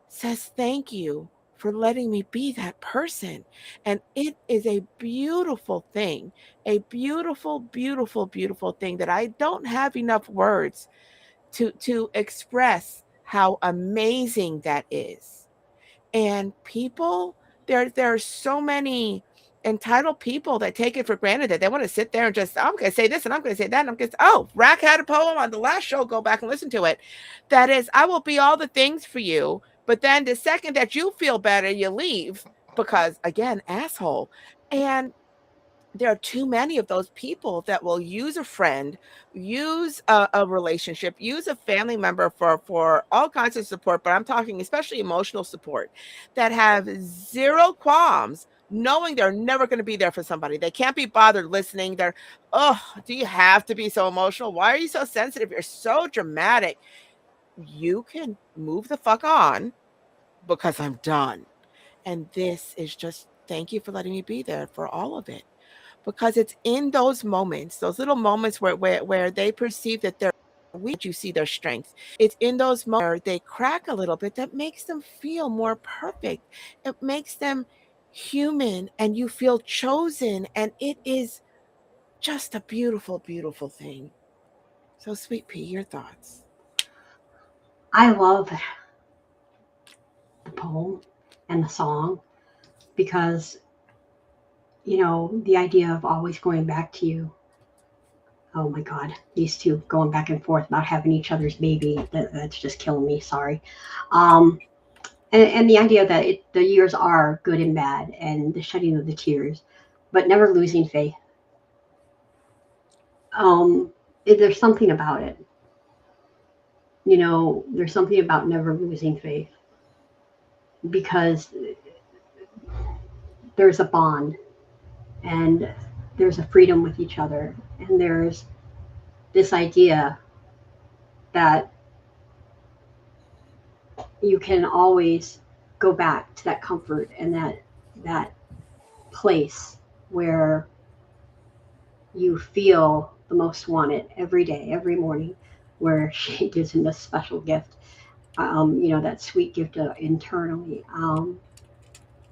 says, "Thank you for letting me be that person." And it is a beautiful thing, a beautiful, beautiful, beautiful thing that I don't have enough words to express how amazing that is. And people, there are so many entitled people that take it for granted that they want to sit there and just, I'm going to say this and I'm going to say that. And I'm going to, oh, Rack had a poem on the last show. Go back and listen to it. That is, I will be all the things for you. But then the second that you feel better, you leave because, again, asshole. And there are too many of those people that will use a friend, use a relationship, use a family member for all kinds of support, but I'm talking especially emotional support, that have zero qualms knowing they're never going to be there for somebody. They can't be bothered listening. They're, oh, do you have to be so emotional? Why are you so sensitive? You're so dramatic. You can move the fuck on because I'm done. And this is just, thank you for letting me be there for all of it, because it's in those moments, those little moments where they perceive that they're weak, you see their strength. It's in those moments where they crack a little bit that makes them feel more perfect. It makes them human and you feel chosen. And it is just a beautiful, beautiful thing. So, Sweet Pea, your thoughts? I love the poem and the song because, the idea of always going back to you. Oh my God, these two going back and forth about having each other's baby. That's just killing me. Sorry. Um, and the idea that the years are good and bad and the shedding of the tears, but never losing faith. There's something about it. There's something about never losing faith because there's a bond and there's a freedom with each other. And there's this idea that you can always go back to that comfort and that place where you feel the most wanted every day, every morning, where she gives him this special gift, that sweet gift internally.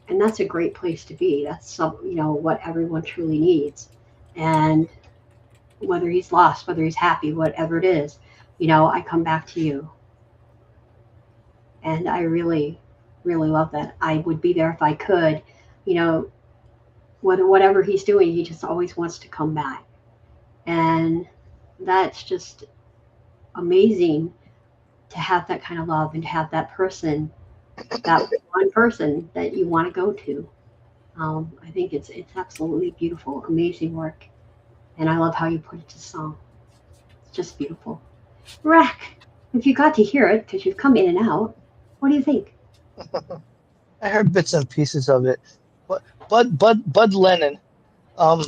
And that's a great place to be. That's what everyone truly needs. And whether he's lost, whether he's happy, whatever it is, I come back to you. And I really, really love that. I would be there if I could, you know, whatever he's doing, he just always wants to come back. And that's just amazing to have that kind of love and to have that person, that one person that you want to go to. I think it's absolutely beautiful, amazing work, and I love how you put it to song. It's just beautiful. Rack, if you got to hear it because you've come in and out, what do you think? I heard bits and pieces of it. Bud Lennon. Um,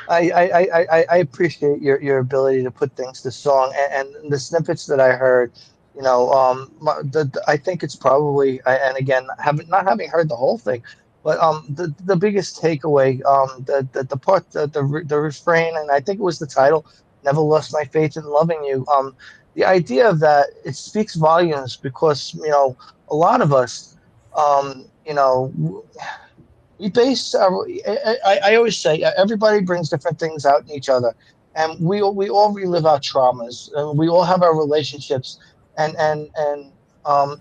I appreciate your ability to put things to song and the snippets that I heard. I think it's probably and again, not having heard the whole thing, but the biggest takeaway, the part, the refrain, and I think it was the title, "Never Lost My Faith in Loving You." The idea of that, it speaks volumes because a lot of us, we base I always say everybody brings different things out in each other, and we all relive our traumas, and we all have our relationships, and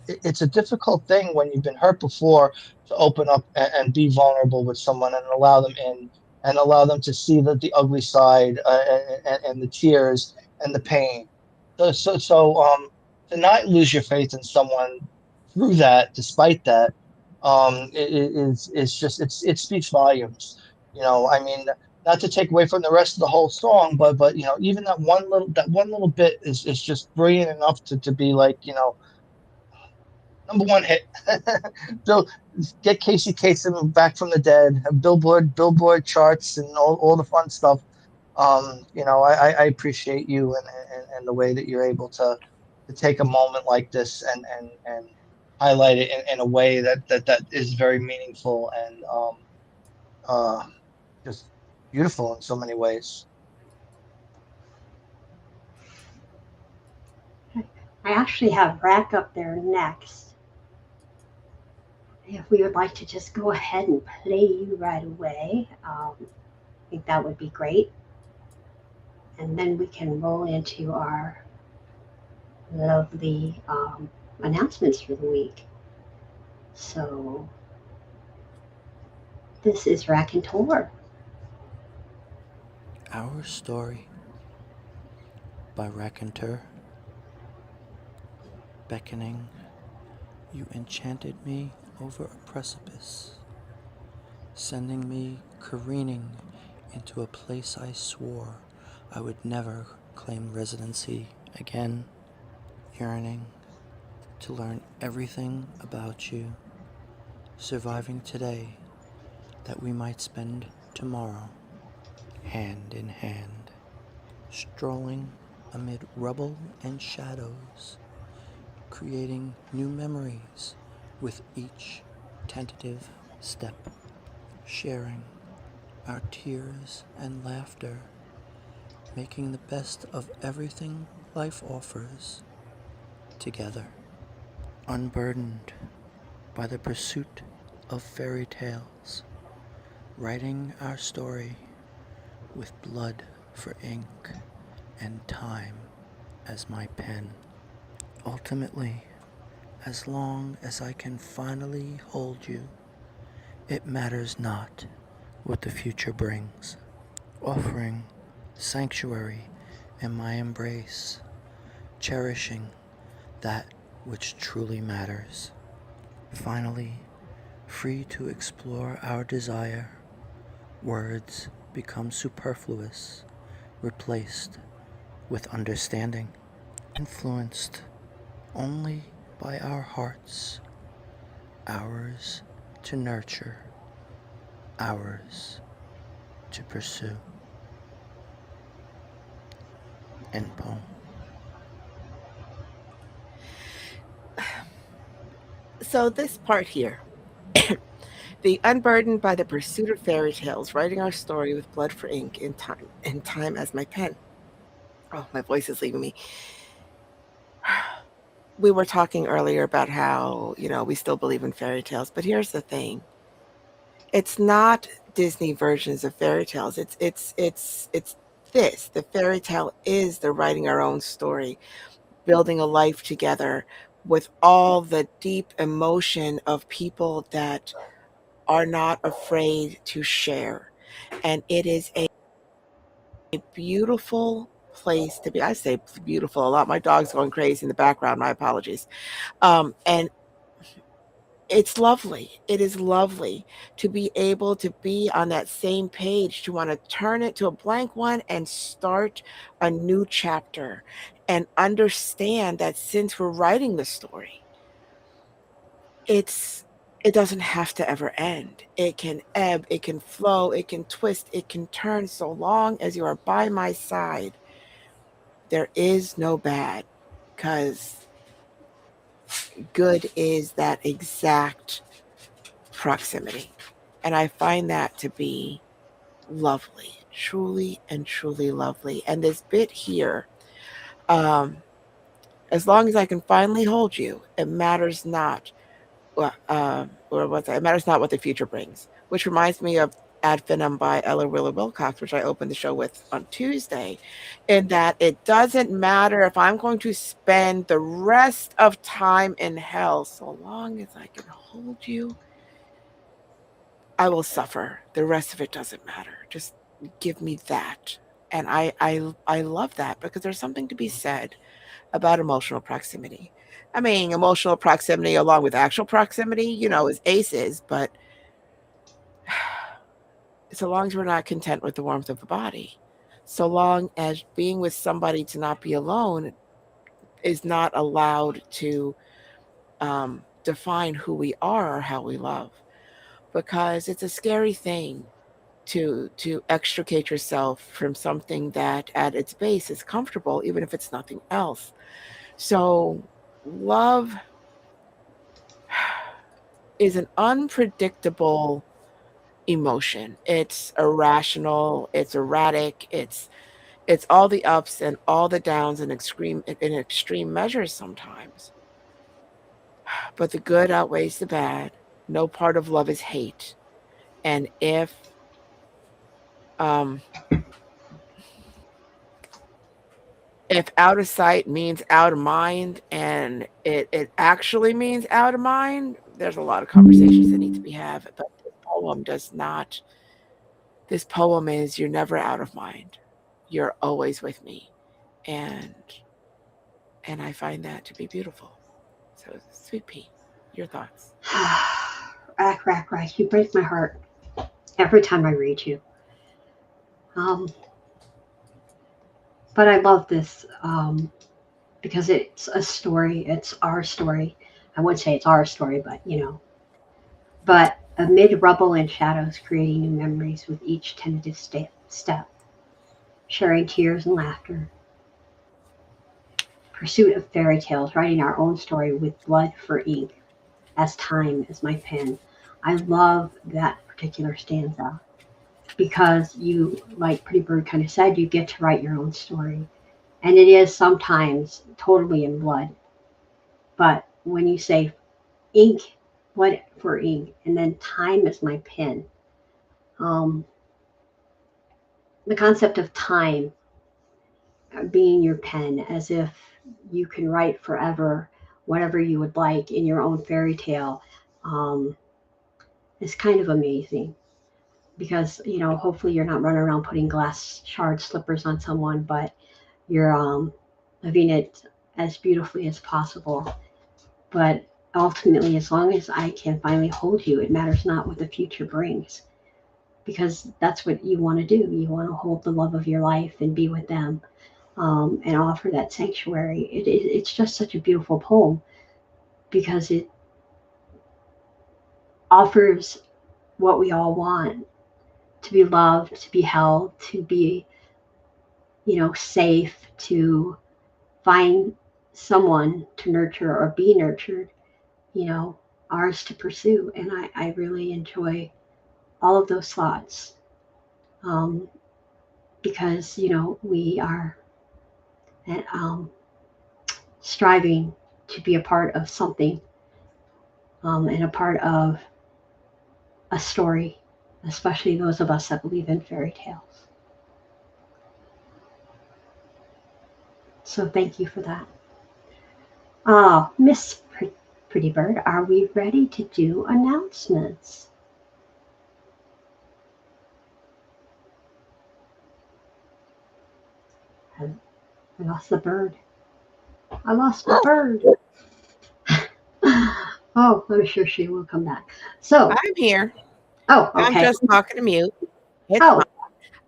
it's a difficult thing when you've been hurt before to open up and be vulnerable with someone and allow them in and allow them to see the ugly side, and the tears and the pain. So to not lose your faith in someone through that, despite that, it's just it speaks volumes. I mean, not to take away from the rest of the whole song, but even that one little bit is just brilliant enough to be like, number one hit. Bill, get Casey Kasem back from the dead, have Billboard charts and all the fun stuff. I appreciate you and the way that you're able to take a moment like this and highlight it in a way that is very meaningful and uh, just beautiful in so many ways. I actually have Rack up there next. If we would like to just go ahead and play you right away, I think that would be great. And then we can roll into our lovely announcements for the week. So this is Raconteur. Our Story by Raconteur. Beckoning, you enchanted me over a precipice, sending me careening into a place I swore I would never claim residency again, yearning to learn everything about you, surviving today that we might spend tomorrow, hand in hand, strolling amid rubble and shadows, creating new memories with each tentative step, sharing our tears and laughter, making the best of everything life offers together, unburdened by the pursuit of fairy tales, writing our story with blood for ink and time as my pen. Ultimately, as long as I can finally hold you, it matters not what the future brings, offering sanctuary in my embrace, cherishing that which truly matters. Finally, free to explore our desire, words become superfluous, replaced with understanding, influenced only by our hearts, ours to nurture, ours to pursue. End poem. So this part here, the unburdened by the pursuit of fairy tales, writing our story with blood for ink in time as my pen. Oh, my voice is leaving me. We were talking earlier about how, we still believe in fairy tales, but here's the thing. It's not Disney versions of fairy tales. It's this. The fairy tale is the writing our own story, building a life together with all the deep emotion of people that are not afraid to share. And it is a beautiful place to be. I say beautiful a lot. My dog's going crazy in the background. My apologies. And it's lovely. It is lovely to be able to be on that same page, to want to turn it to a blank one and start a new chapter and understand that since we're writing the story, it doesn't have to ever end. It can ebb, it can flow, it can twist, it can turn, so long as you are by my side. There is no bad, because good is that exact proximity. And I find that to be lovely, truly and truly lovely. And this bit here, as long as I can finally hold you, it matters not. Or what's that? It matters not what the future brings, which reminds me of Ad Finum by Ella Wheeler Wilcox, which I opened the show with on Tuesday, in that it doesn't matter if I'm going to spend the rest of time in hell, so long as I can hold you, I will suffer. The rest of it doesn't matter. Just give me that. And I love that, because there's something to be said about emotional proximity. I mean, emotional proximity along with actual proximity, is aces, but so long as we're not content with the warmth of the body, so long as being with somebody to not be alone is not allowed to define who we are or how we love, because it's a scary thing to extricate yourself from something that at its base is comfortable, even if it's nothing else. So love is an unpredictable emotion. It's irrational, it's erratic, it's all the ups and all the downs in extreme measures sometimes. But the good outweighs the bad. No part of love is hate. And um if out of sight means out of mind, and it actually means out of mind, there's a lot of conversations that need to be had. But this poem is, you're never out of mind. You're always with me. And I find that to be beautiful. So, Sweet Pea, your thoughts. Rack. You break my heart every time I read you. Um, but I love this because it's a story. It's our story. I wouldn't say it's our story, but But amid rubble and shadows, creating new memories with each tentative step, sharing tears and laughter, pursuit of fairy tales, writing our own story with blood for ink, as time is my pen. I love that particular stanza because you, like Pretty Bird kind of said, you get to write your own story. And it is sometimes totally in blood. But when you say ink, blood for ink, and then time is my pen, um, the concept of time being your pen, as if you can write forever whatever you would like in your own fairy tale, um, is kind of amazing. Because hopefully you're not running around putting glass shard slippers on someone, but you're living it as beautifully as possible. But ultimately, as long as I can finally hold you, it matters not what the future brings, because that's what you want to do. You want to hold the love of your life and be with them, and offer that sanctuary. It's just such a beautiful poem because it offers what we all want: to be loved, to be held, to be, safe, to find someone to nurture or be nurtured, you know, ours to pursue. And I really enjoy all of those thoughts, um, because, we are striving to be a part of something, and a part of a story, especially those of us that believe in fairy tales. So thank you for that. Miss Pretty Bird, are we ready to do announcements? I lost the bird. I lost the bird. Oh, I'm sure she will come back. So, I'm here. oh, I'm okay. just talking to mute. It's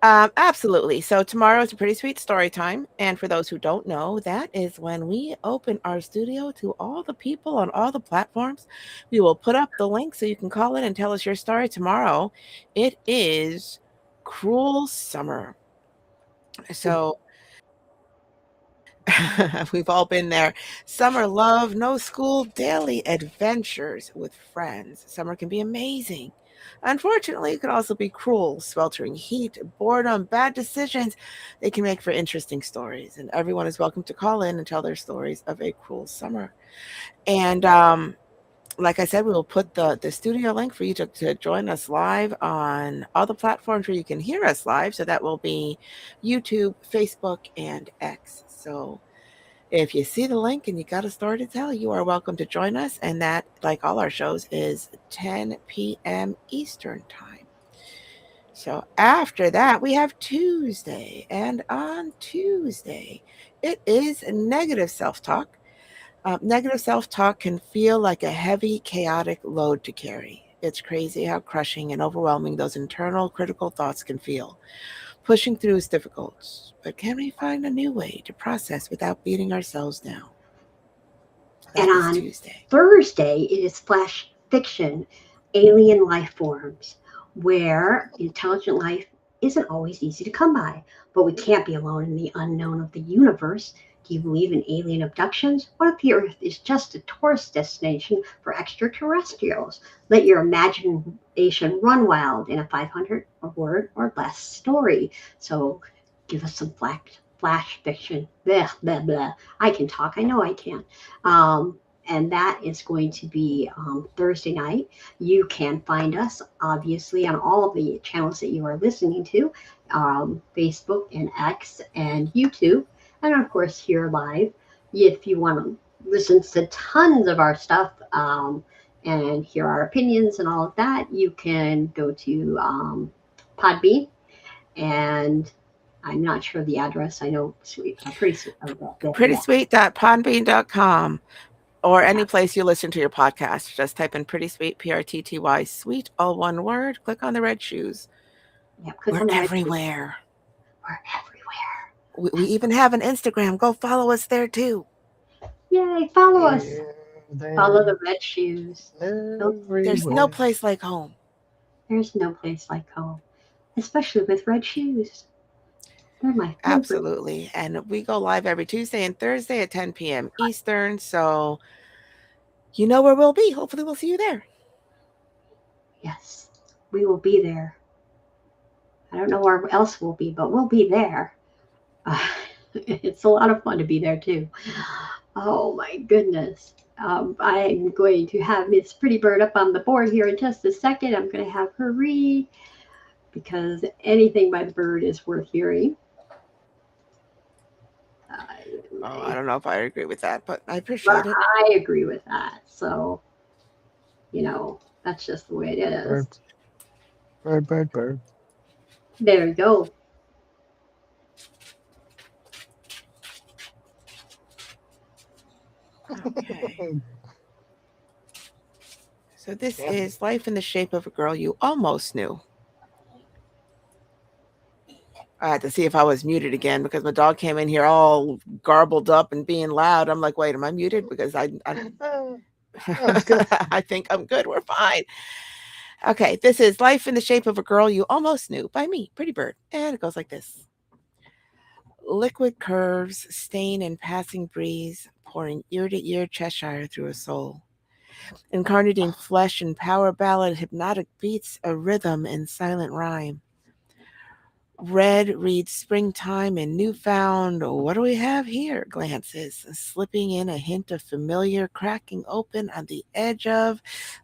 Oh, absolutely. So tomorrow is a pretty sweet story time. And for those who don't know, that is when we open our studio to all the people on all the platforms. We will put up the link so you can call in and tell us your story tomorrow. It is Cruel Summer. So we've all been there. Summer love, no school, daily adventures with friends. Summer can be amazing. Unfortunately, it can also be cruel, sweltering heat, boredom, bad decisions. They can make for interesting stories, and everyone is welcome to call in and tell their stories of a cruel summer. And like I said, we will put the studio link for you to join us live on all the platforms where you can hear us live. So that will be YouTube, Facebook, and X. So if you see the link and you got a story to tell, you are welcome to join us. And that, like all our shows, is 10 p.m. Eastern Time. So after that, we have Tuesday. And on Tuesday, it is negative self talk. Negative self talk can feel like a heavy, chaotic load to carry. It's crazy how crushing and overwhelming those internal critical thoughts can feel. Pushing through is difficult, but can we find a new way to process without beating ourselves down? and That is on Tuesday. Thursday, it is flash fiction, alien life forms. where intelligent life isn't always easy to come by. But we can't be alone in the unknown of the universe. Do you believe in alien abductions? What if the Earth is just a tourist destination for extraterrestrials? Let your imagination run wild in a 500 word or less story. So give us some flash fiction. Blah, blah, blah. I can talk. I know I can. And that is going to be Thursday night. You can find us, obviously, on all of the channels that you are listening to, Facebook and X and YouTube, and of course, here live. If you want to listen to tons of our stuff and hear our opinions and all of that, you can go to Podbean, and I'm not sure the address. I know pretty sweet. Prettysweet.podbean.com or Yeah, any place you listen to your podcast. Just type in Pretty Sweet, PRTTY, sweet, all one word. Click on the red shoes. yeah. Click We're on the red. everywhere. We're everywhere. We even have an Instagram. Go follow us there too. Yay! Follow us. Here, Follow there, the red shoes. There's no everywhere. place like home. There's no place like home, especially with red shoes. They're my favorite. Absolutely. And we go live every Tuesday and Thursday at 10 p.m. Eastern. So you know where we'll be. Hopefully, we'll see you there. Yes, we will be there. I don't know where else we'll be, but we'll be there. Uh, it's a lot of fun to be there too. Oh my goodness. I'm going to have Miss Pretty Bird up on the board here in just a second. I'm going to have her read because anything by the bird is worth hearing. I don't know if I agree with that, but I But appreciate it. I agree with that. So, that's just the way it is. Bird, bird, bird, bird. There you go. Okay. So this Yeah. is Life in the Shape of a Girl You Almost Knew. I had to see if I was muted again because my dog came in here all garbled up and being loud. I'm like, wait, am I muted? Because I That's good. I think I'm good. We're fine. Okay, this is Life in the Shape of a Girl You Almost Knew by me, Pretty Bird. And it goes like this. Liquid curves, stain and passing breeze, pouring ear to ear Cheshire through a soul. Incarnating flesh and power ballad, hypnotic beats, a rhythm and silent rhyme. Red reads springtime and newfound, what do we have here? Glances, slipping in a hint of familiar, cracking open on the edge of,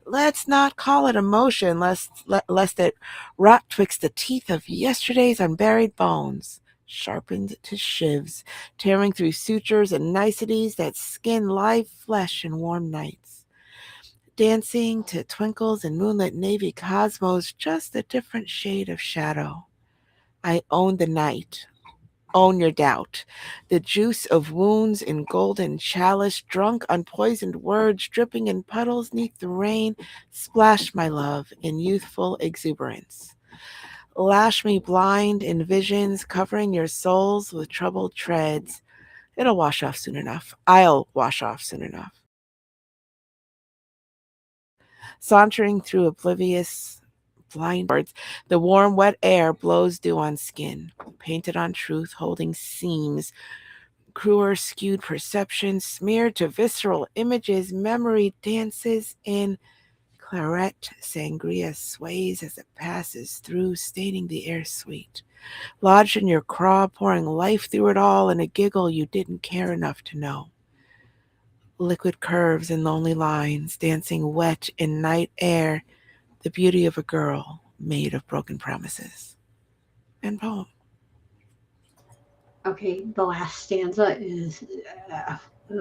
let's not call it emotion, lest it rot twixt the teeth of yesterday's unburied bones, sharpened to shivs, tearing through sutures and niceties that skin live flesh in warm nights. Dancing to twinkles in moonlit navy cosmos, just a different shade of shadow. I own the night, own your doubt. The juice of wounds in golden chalice, drunk on poisoned words, dripping in puddles neath the rain, splash my love in youthful exuberance. Lash me blind in visions, covering your souls with troubled treads. It'll wash off soon enough. I'll wash off soon enough. Sauntering through oblivious blind birds, the warm, wet air blows dew on skin, painted on truth, holding seams, cruel, skewed perception, smeared to visceral images, memory dances in claret, sangria sways as it passes through, staining the air sweet. Lodged in your craw, pouring life through it all in a giggle you didn't care enough to know. Liquid curves and lonely lines, dancing wet in night air, the beauty of a girl made of broken promises. And poem. Okay, the last stanza is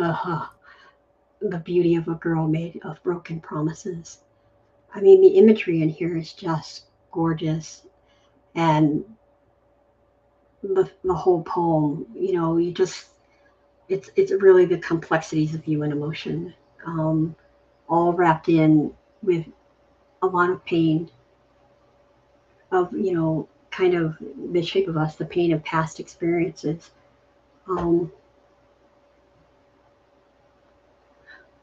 the beauty of a girl made of broken promises. I mean, the imagery in here is just gorgeous, and the whole poem, you just it's really the complexities of human emotion, um, all wrapped in with a lot of pain of kind of the shape of us, the pain of past experiences, um,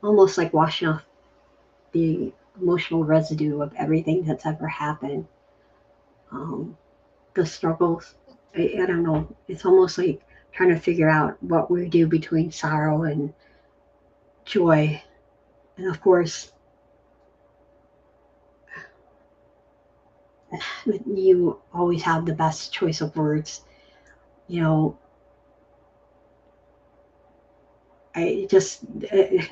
almost like washing off the emotional residue of everything that's ever happened. the struggles. I don't know. It's almost like trying to figure out what we do between sorrow and joy. And of course, you always have the best choice of words. You know, I just,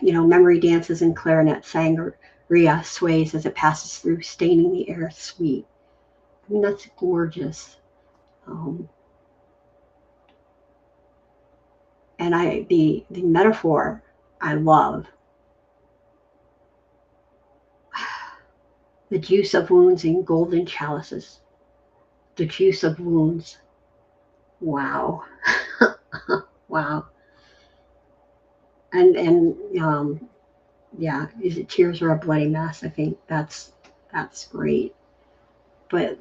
memory dances and clarinet sangria sways as it passes through, staining the air sweet. I mean, that's gorgeous. Um, and the metaphor I love. The juice of wounds in golden chalices. The juice of wounds. Wow. Wow. And yeah, is it tears or a bloody mess? I think that's great. But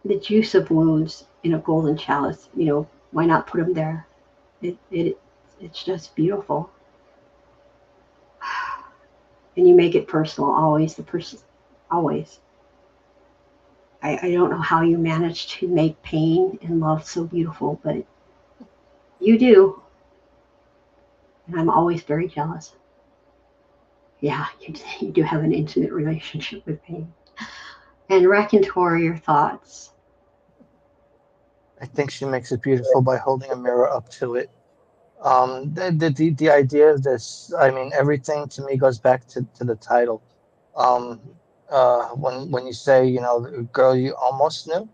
the juice of wounds in a golden chalice, why not put them there? It's just beautiful. And you make it personal, always the person, always. I don't know how you manage to make pain and love so beautiful, but you do. And I'm always very jealous. Yeah, you do have an intimate relationship with pain. And Raconteur, your thoughts. I think she makes it beautiful by holding a mirror up to it. The idea of this, I mean, everything to me goes back to the title. Um, when you say, girl, you almost knew.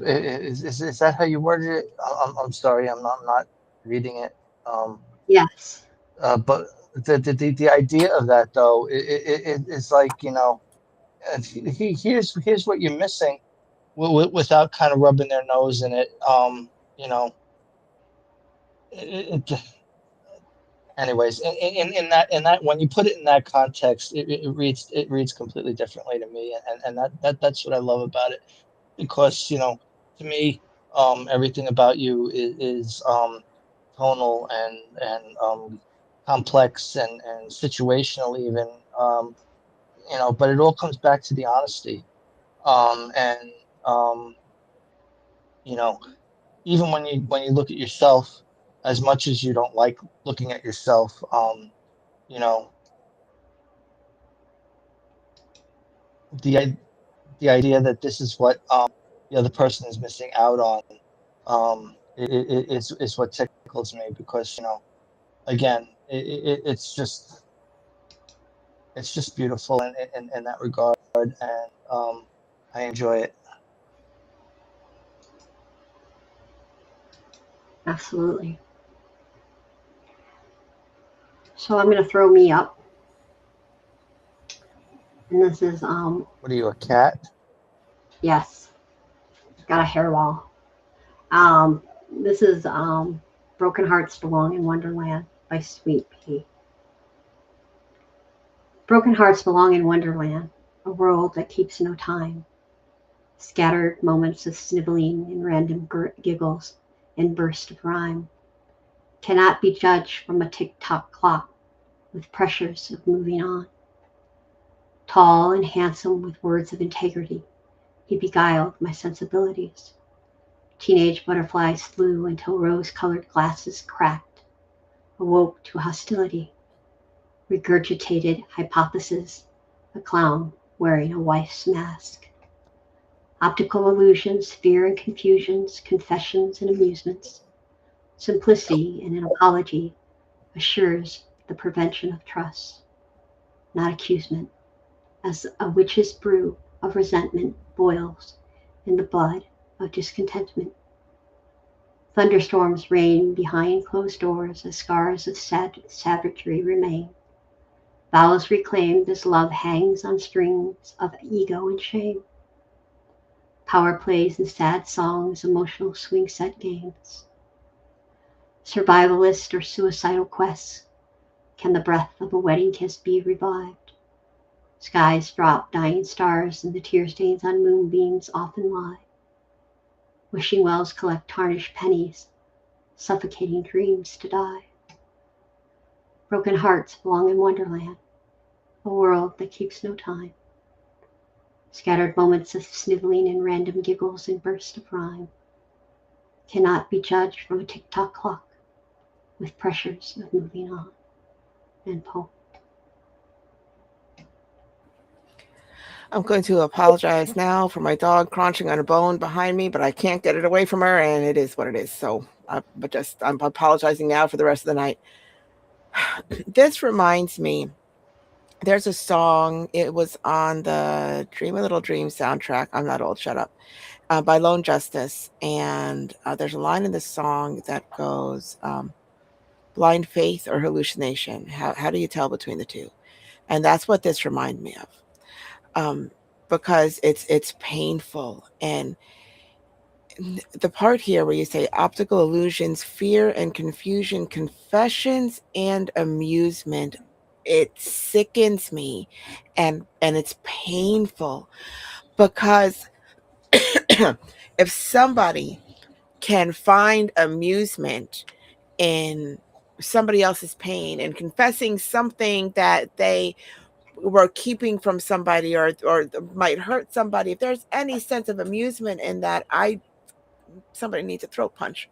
Is that how you worded it? I'm sorry, I'm not reading it. Um, Yes, but the idea of that though, is like, here's what you're missing, without kind of rubbing their nose in it. You know, it, anyways, in that when you put it in that context, it reads completely differently to me, and that's what I love about it, because to me, everything about you is tonal and complex and situational even, but it all comes back to the honesty, and um, you know even when you look at yourself, as much as you don't like looking at yourself, you know the the idea that this is what the other person is missing out on, is what tickles me, because again, it's just beautiful in that regard, and I enjoy it. absolutely. So I'm gonna throw me up, and this is What are you, a cat? yes, got a hair wall. Um, this is Broken Hearts Belong in Wonderland by Sweet Pea. Broken hearts belong in Wonderland, a world that keeps no time. Scattered moments of sniveling and random giggles and bursts of rhyme cannot be judged from a tick-tock clock with pressures of moving on. Tall and handsome with words of integrity, he beguiled my sensibilities. Teenage butterflies flew until rose-colored glasses cracked, awoke to hostility, regurgitated hypothesis, a clown wearing a wife's mask. Optical illusions, fear and confusions, confessions and amusements, simplicity and an apology assures the prevention of trust, not accusement, as a witch's brew of resentment boils in the blood of discontentment. Thunderstorms reign behind closed doors as scars of savagery remain. Vows reclaimed as love hangs on strings of ego and shame. Power plays and sad songs, emotional swing set games. Survivalist or suicidal quests, can the breath of a wedding kiss be revived? Skies drop dying stars and the tear stains on moonbeams often lie. Wishing wells collect tarnished pennies, suffocating dreams to die. Broken hearts belong in Wonderland, a world that keeps no time. Scattered moments of sniveling and random giggles and bursts of rhyme cannot be judged from a tick-tock clock with pressures of moving on. End poem. I'm going to apologize now for my dog crunching on a bone behind me, but I can't get it away from her, and it is what it is. So, I'm apologizing now for the rest of the night. This reminds me, there's a song. It was on the Dream a Little Dream soundtrack. I'm not old. Shut up. By Lone Justice, and there's a line in the song that goes, "Blind faith or hallucination? How do you tell between the two?" And that's what this reminded me of. Because it's painful, and the part here where you say optical illusions, fear and confusion, confessions and amusement, it sickens me, and it's painful because if somebody can find amusement in somebody else's pain and confessing something that they were keeping from somebody, or might hurt somebody, if there's any sense of amusement in that, somebody needs a throat punch.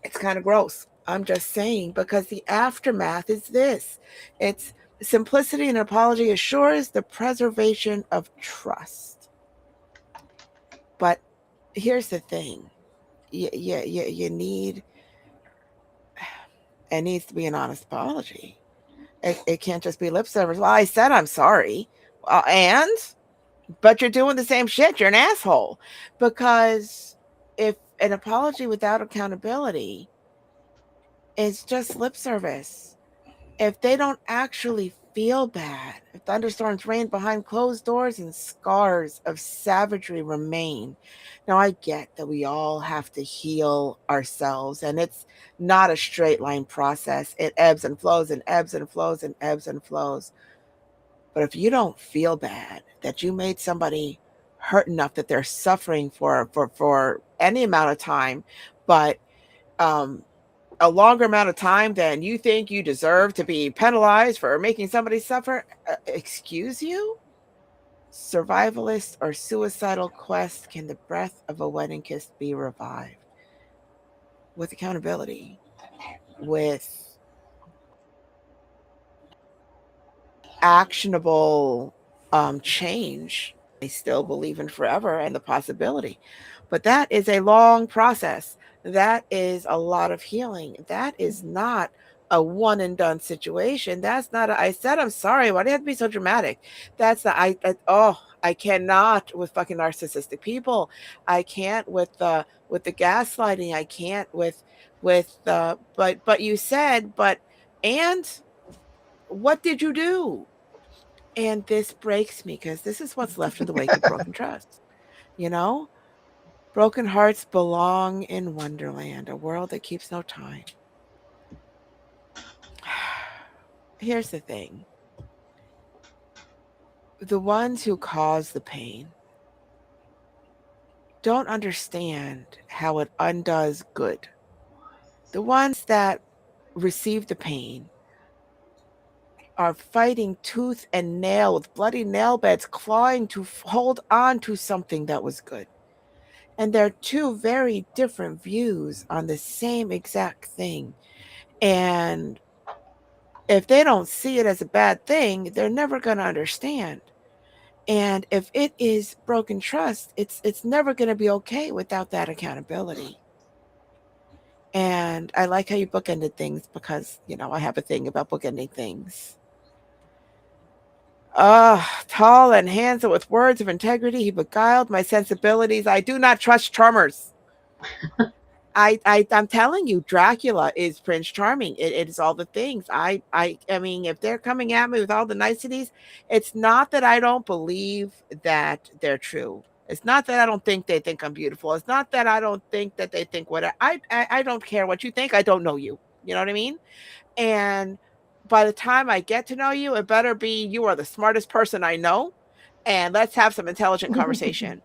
It's kind of gross. I'm just saying, because the aftermath is this. It's simplicity and apology assures the preservation of trust. But here's the thing. You need, it needs to be an honest apology. It can't just be lip service. Well, I said I'm sorry. But you're doing the same shit. You're an asshole. Because if an apology without accountability is just lip service, if they don't actually feel bad, if thunderstorms rain behind closed doors and scars of savagery remain. Now, I get that we all have to heal ourselves, and it's not a straight line process. It ebbs and flows and ebbs and flows and ebbs and flows. But if you don't feel bad that you made somebody hurt enough that they're suffering for any amount of time, but a longer amount of time than you think you deserve to be penalized for making somebody suffer, excuse you? Survivalist or suicidal quest, can the breath of a wedding kiss be revived? With accountability, with actionable change. I still believe in forever and the possibility, but that is a long process. That is a lot of healing. That is not a one and done situation. That's not I said I'm sorry. Why do you have to be so dramatic? That's not I cannot with fucking narcissistic people. I can't with the gaslighting. I can't with but you said, but and what did you do? And this breaks me because this is what's left in the wake of broken trust. You know, broken hearts belong in Wonderland, a world that keeps no time. Here's the thing. The ones who cause the pain don't understand how it undoes good. The ones that receive the pain are fighting tooth and nail with bloody nail beds, clawing to hold on to something that was good. And they're two very different views on the same exact thing. And if they don't see it as a bad thing, they're never going to understand. And if it is broken trust, it's never going to be okay without that accountability. And I like how you bookended things because, I have a thing about bookending things. Tall and handsome with words of integrity, he beguiled my sensibilities. I do not trust charmers. I'm telling you, Dracula is Prince Charming. It is all the things. I mean, if they're coming at me with all the niceties, it's not that I don't believe that they're true. It's not that I don't think they think I'm beautiful. It's not that I don't think that they think what I don't care what you think. I don't know you. You know what I mean? And by the time I get to know you, it better be you are the smartest person I know, and let's have some intelligent conversation.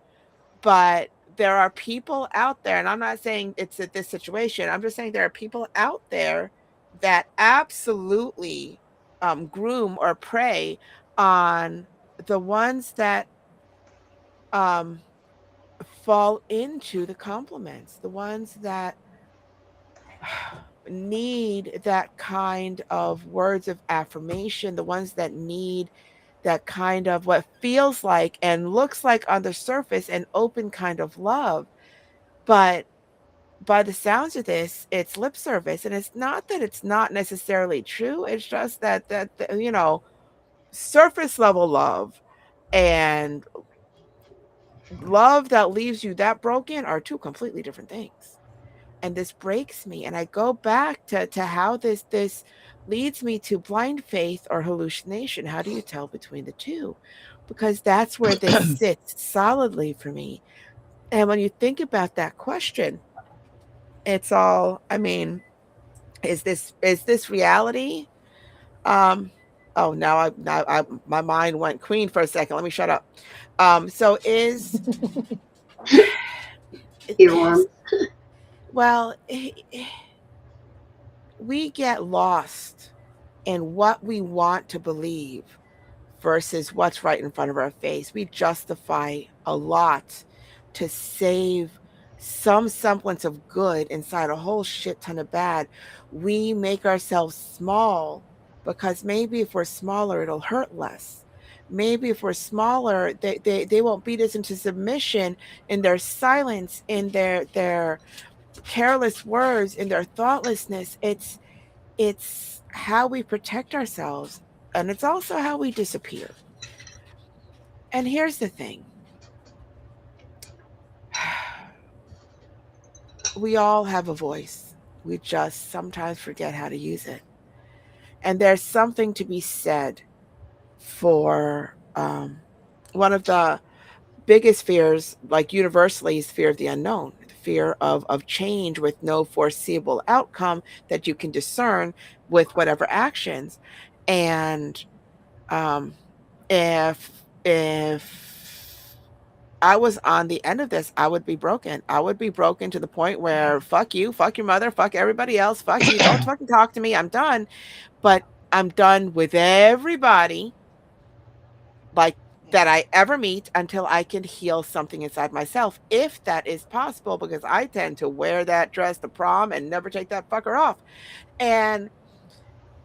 But there are people out there, and I'm not saying it's at this situation. I'm just saying there are people out there that absolutely groom or prey on the ones that um fall into the compliments, the ones that need that kind of words of affirmation, the ones that need that kind of what feels like and looks like on the surface an open kind of love. But by the sounds of this, it's lip service. And it's not that it's not necessarily true. It's just that surface level love and love that leaves you that broken are two completely different things. And this breaks me. And I go back to how this leads me to blind faith or hallucination. How do you tell between the two? Because that's where this sits solidly for me. And when you think about that question, it's all, I mean, is this reality? Um, oh, now I my mind went queen for a second. Let me shut up. So is Earworms. well, we get lost in what we want to believe versus what's right in front of our face. We justify a lot to save some semblance of good inside a whole shit ton of bad. We make ourselves small because maybe if we're smaller, it'll hurt less. Maybe if we're smaller, they won't beat us into submission in their silence, in their careless words, in their thoughtlessness. It's how we protect ourselves, and it's also how we disappear. And here's the thing. We all have a voice. We just sometimes forget how to use it. And there's something to be said for one of the biggest fears, like universally, is fear of the unknown, the fear of change with no foreseeable outcome that you can discern with whatever actions. And um, if I was on the end of this, I would be broken. I would be broken to the point where fuck you, fuck your mother, fuck everybody else, fuck you, don't fucking talk to me. I'm done. But I'm done with everybody like that I ever meet until I can heal something inside myself, if that is possible, because I tend to wear that dress to prom and never take that fucker off. And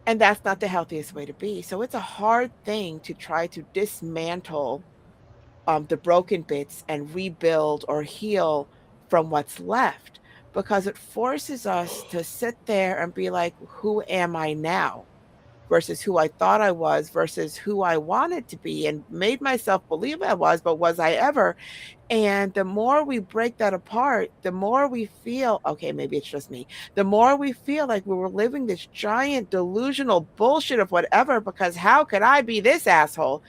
that's not the healthiest way to be. So it's a hard thing to try to dismantle the broken bits and rebuild or heal from what's left, because it forces us to sit there and be like, who am I now? Versus who I thought I was, versus who I wanted to be and made myself believe I was, but was I ever? And the more we break that apart, the more we feel, okay, maybe it's just me, the more we feel like we were living this giant delusional bullshit of whatever, because how could I be this asshole?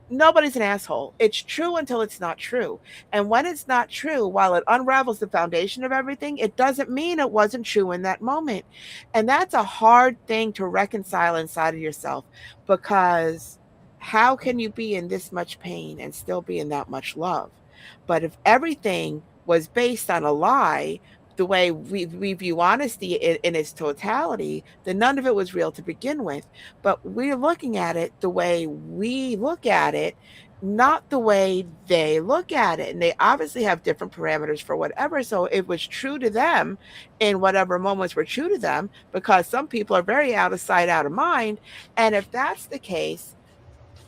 Nobody's an asshole. It's true until it's not true. And when it's not true, while it unravels the foundation of everything, it doesn't mean it wasn't true in that moment. And that's a hard thing to reconcile inside of yourself, because how can you be in this much pain and still be in that much love? But if everything was based on a lie, the way we view honesty in its totality, then none of it was real to begin with. But we're looking at it the way we look at it, not the way they look at it. And they obviously have different parameters for whatever. So it was true to them in whatever moments were true to them, because some people are very out of sight, out of mind. And if that's the case,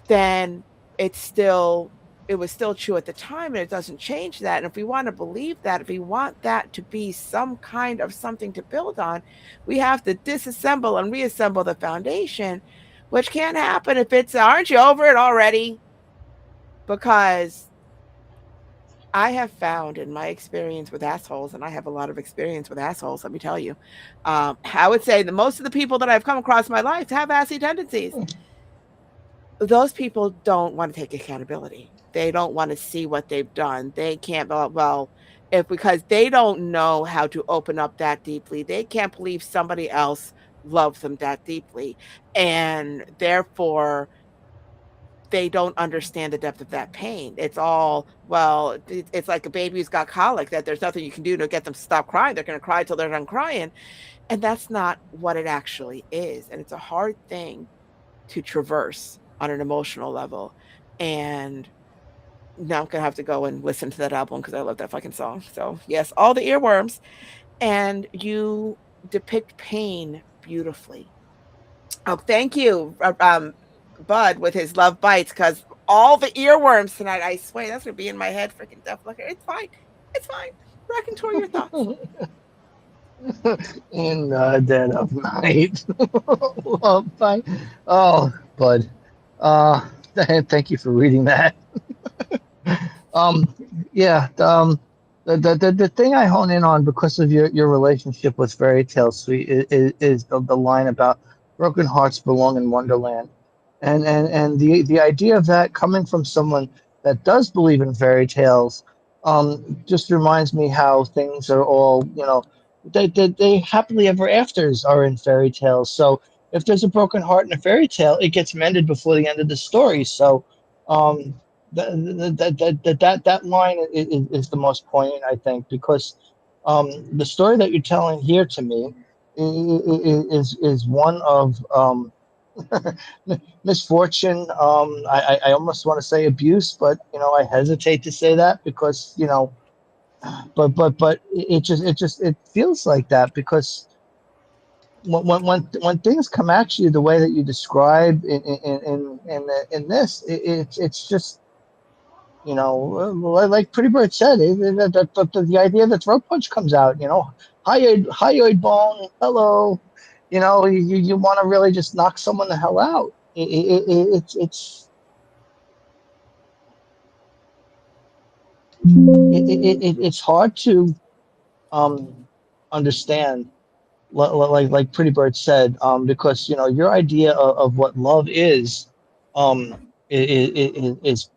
then it's still it was still true at the time, and it doesn't change that. And if we want to believe that, if we want that to be some kind of something to build on, we have to disassemble and reassemble the foundation, which can't happen if it's, aren't you over it already? Because I have found in my experience with assholes, and I have a lot of experience with assholes, let me tell you, I would say that most of the people that I've come across in my life have assy tendencies. Those people don't want to take accountability. They don't want to see what they've done. They can't, well, if because they don't know how to open up that deeply. They can't believe somebody else loves them that deeply. And therefore, they don't understand the depth of that pain. It's all, well, it's like a baby who's got colic, that there's nothing you can do to get them to stop crying. They're going to cry till they're done crying. And that's not what it actually is. And it's a hard thing to traverse on an emotional level. And now I'm gonna have to go and listen to that album because I love that fucking song. So yes, all the earworms. And you depict pain beautifully. Oh, thank you, Bud, with his love bites, because all the earworms tonight. I swear that's gonna be in my head. Freaking Def Leppard. It's fine. It's fine. Raconteur, your thoughts. In the dead of night. Love fight. Oh, bud. Uh, thank you for reading that. Um, yeah. The thing I hone in on because of your relationship with Fairy Tale Sweet is the line about broken hearts belong in Wonderland, and the idea of that coming from someone that does believe in fairy tales, just reminds me how things are all, they happily ever afters are in fairy tales. So if there's a broken heart in a fairy tale, it gets mended before the end of the story. So um that line is the most poignant, I think, because the story that you're telling here to me is one of misfortune. I almost want to say abuse, but I hesitate to say that because but it feels like that because when things come at you the way that you describe in this, it's just like Pretty Bird said, the idea that throat punch comes out, hyoid bone, hello, you want to really just knock someone the hell out. It's hard to um, understand, like Pretty Bird said, because your idea of what love is, is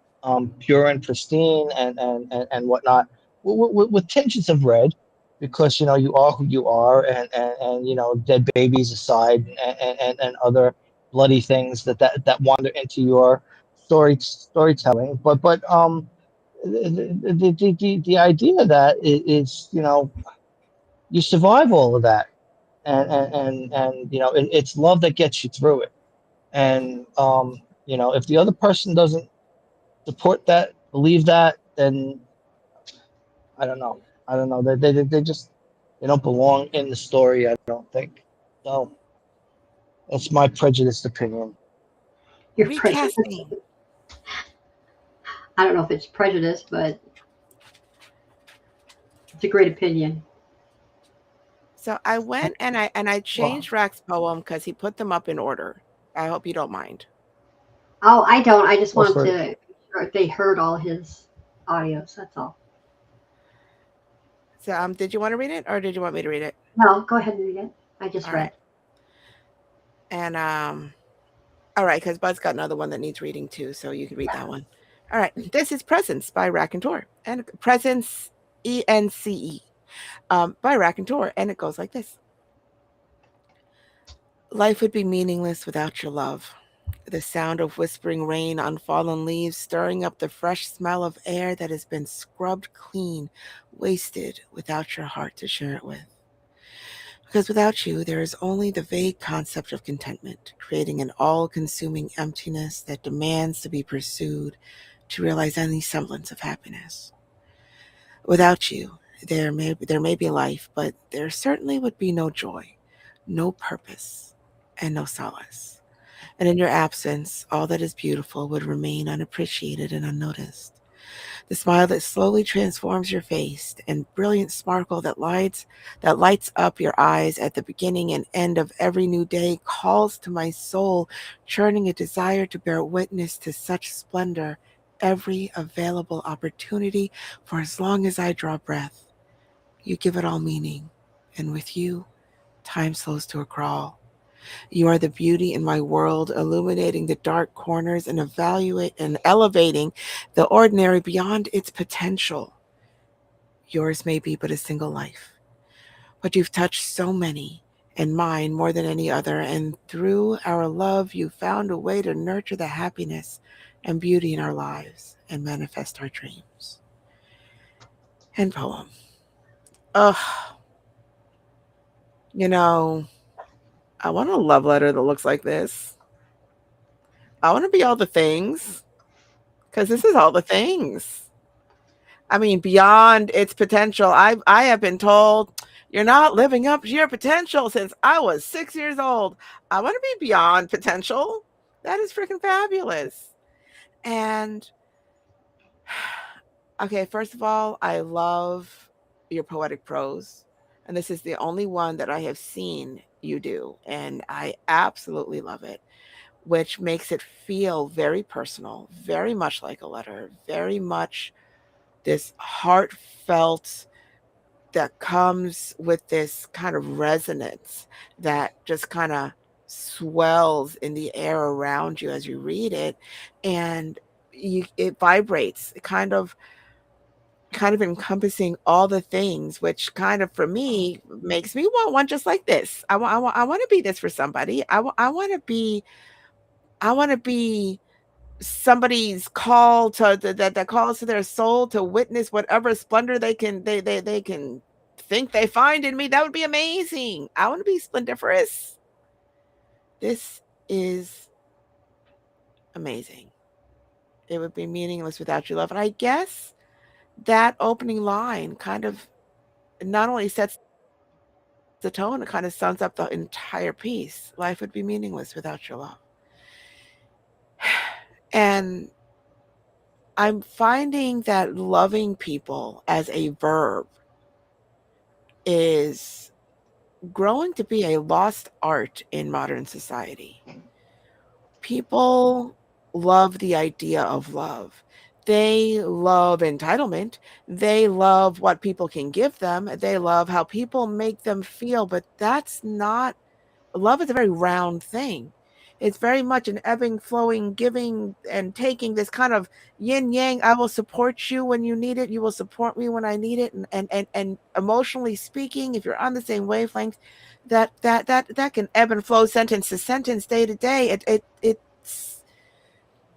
pure and pristine and whatnot, with tinges of red, because you are who you are, and dead babies aside, and other bloody things that wander into your storytelling, but the idea that is, you survive all of that, and it's love that gets you through it. And if the other person doesn't support that, believe that, then I don't know, they just, they don't belong in the story, I don't think. So that's my prejudiced opinion. You're prejudiced. Recasting. I don't know if it's prejudice, but it's a great opinion. So I went and I Well, changed Rack's poem because he put them up in order. I hope you don't mind. Oh, I don't. I just go want for to it. make sure they heard all his audios. That's all. So did you want to read it or did you want me to read it? No, go ahead and read it. I just All read. right. And all right, because Bud's got another one that needs reading too, so you can read that one. All right. This is Presence by Raconteur. And Presence, ENCE, by Raconteur. And it goes like this. Life would be meaningless without your love. The sound of whispering rain on fallen leaves, stirring up the fresh smell of air that has been scrubbed clean, wasted without your heart to share it with. Because without you, there is only the vague concept of contentment, creating an all consuming emptiness that demands to be pursued to realize any semblance of happiness. Without you, there may be life, but there certainly would be no joy, no purpose, and no solace. And in your absence, all that is beautiful would remain unappreciated and unnoticed. The smile that slowly transforms your face, and brilliant sparkle that lights up your eyes at the beginning and end of every new day calls to my soul, churning a desire to bear witness to such splendor every available opportunity for as long as I draw breath. You give it all meaning, and with you, time slows to a crawl. You are the beauty in my world, illuminating the dark corners and evaluate and elevating the ordinary beyond its potential. Yours may be but a single life, but you've touched so many, and mine more than any other, and through our love you found a way to nurture the happiness and beauty in our lives and manifest our dreams. End poem. Ugh, you know, I want a love letter that looks like this. I want to be all the things. because this is all the things. I mean, beyond its potential. I have been told you're not living up to your potential since I was 6 years old. I want to be beyond potential. That is freaking fabulous. And okay, first of all, I love your poetic prose. And this is the only one that I have seen you do. And I absolutely love it, which makes it feel very personal, very much like a letter, very much this heartfelt that comes with this kind of resonance that just kind of swells in the air around you as you read it, and it vibrates, kind of encompassing all the things, which kind of for me makes me want one just like this. I want to be this for somebody. I want to be, I want to be somebody's call that calls to their soul to witness whatever splendor they can think they find in me. That would be amazing. I want to be splendiferous. This is amazing. It would be meaningless without your love. And I guess that opening line kind of not only sets the tone, it kind of sums up the entire piece. Life would be meaningless without your love. And I'm finding that loving people as a verb is growing to be a lost art in modern society. People love the idea of love. They love entitlement. They love what people can give them. They love how people make them feel, but that's not love is a very round thing. It's very much an ebbing, flowing, giving and taking, this kind of yin yang. I will support you when you need it. You will support me when I need it. And emotionally speaking, if you're on the same wavelength, that can ebb and flow sentence to sentence, day to day.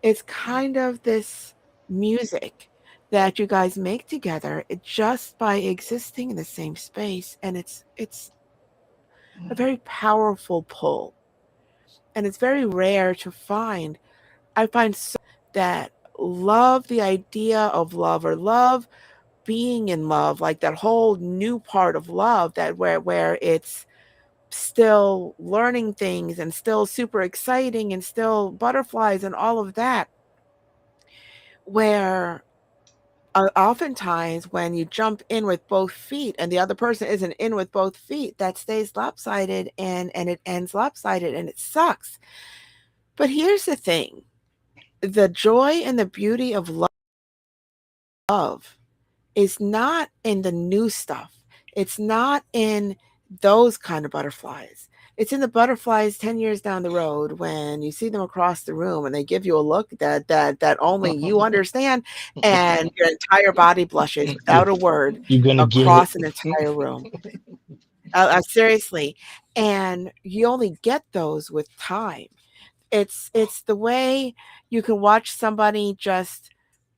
It's kind of this music that you guys make together just by existing in the same space, and it's a very powerful pull. And it's very rare to find. I find so that love the idea of love, or love being in love, like that whole new part of love, that where it's still learning things and still super exciting and still butterflies and all of that, where oftentimes when you jump in with both feet and the other person isn't in with both feet, that stays lopsided, and it ends lopsided, and it sucks. But here's the thing, the joy and the beauty of love is not in the new stuff. It's not in those kind of butterflies. It's in the butterflies 10 years down the road when you see them across the room and they give you a look that only you understand, and your entire body blushes without a word You're gonna get it. across an entire room. Seriously. And you only get those with time. It's the way you can watch somebody just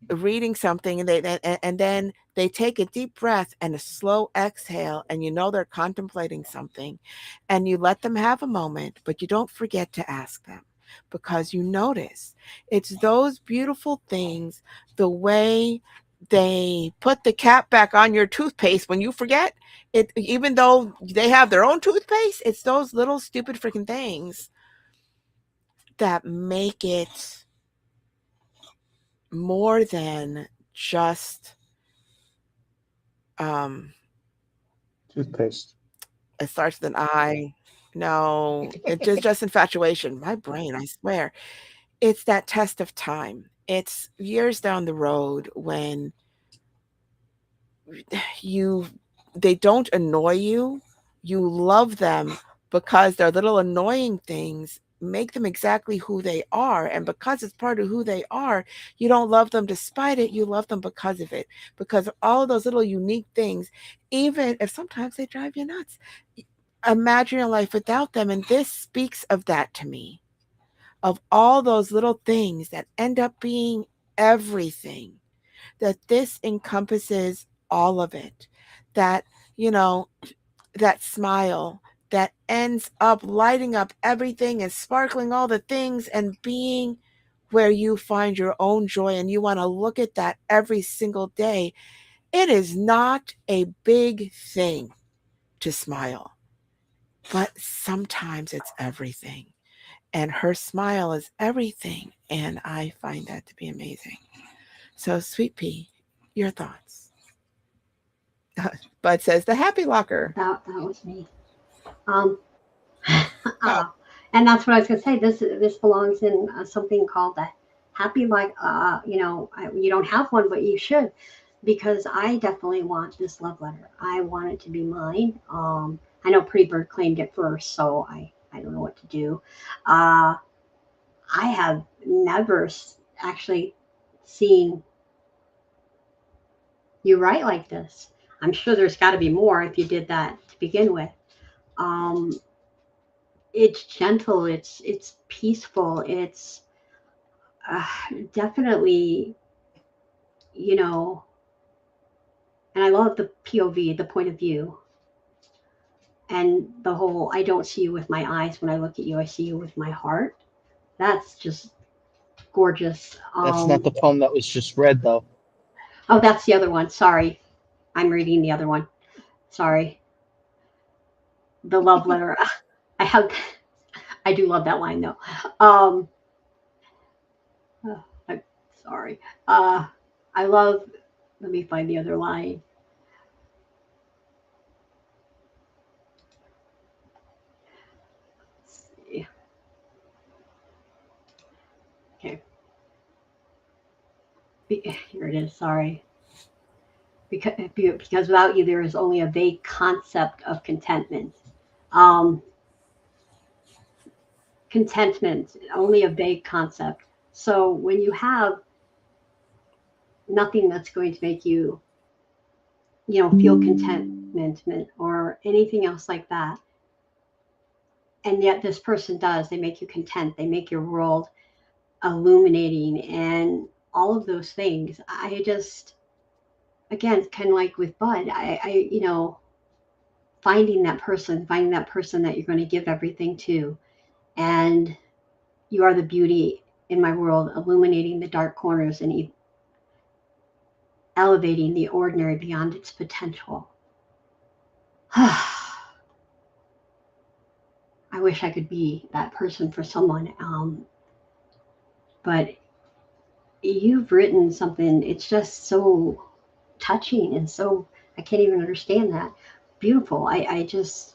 reading something, and then they take a deep breath and a slow exhale, and you know they're contemplating something, and you let them have a moment, but you don't forget to ask them, because you notice it's those beautiful things, the way they put the cap back on your toothpaste when you forget it, even though they have their own toothpaste. It's those little stupid freaking things that make it more than just um Toothpaste. it starts with an I. No, it just infatuation. My brain, I swear. It's that test of time. It's years down the road when you they don't annoy you. You love them because their little annoying things make them exactly who they are. And because it's part of who they are, you don't love them despite it. You love them because of it. Because of all those little unique things, even if sometimes they drive you nuts. Imagine your life without them. And this speaks of that to me. Of all those little things that end up being everything, that this encompasses all of it. That, you know, that smile that ends up lighting up everything and sparkling all the things and being where you find your own joy and you want to look at that every single day. It is not a big thing to smile, but sometimes it's everything. And her smile is everything. And I find that to be amazing. So, Sweet Pea, your thoughts? Bud says the happy locker. That was me. Um, and that's what I was gonna say. This belongs in something called the happy like you don't have one, but you should, because I definitely want this love letter. I want it to be mine. I know Pretty Bird claimed it first, so I don't know what to do. Uh, I have never actually seen you write like this. I'm sure there's got to be more if you did that to begin with. Um, it's gentle. It's peaceful. It's uh, definitely, you know, and I love the POV, the point of view, and the whole I don't see you with my eyes. When I look at you, I see you with my heart. That's just gorgeous. That's not the poem that was just read, though. Oh, that's the other one. Sorry. I'm reading the other one. Sorry. The love letter. I have, I do love that line though. Um, I'm sorry. I love, let me find the other line. Let's see. Okay. Here it is. Sorry. Because without you, there is only a vague concept of contentment. Um, contentment, only a vague concept. So when you have nothing that's going to make you, feel contentment or anything else like that, and yet this person does, they make you content, they make your world illuminating and all of those things. I just, again, kind of like with Bud, finding that person that you're going to give everything to, and you are the beauty in my world, illuminating the dark corners and elevating the ordinary beyond its potential. I wish I could be that person for someone. But you've written something, it's just so touching and so, I can't even understand that. Beautiful. I just,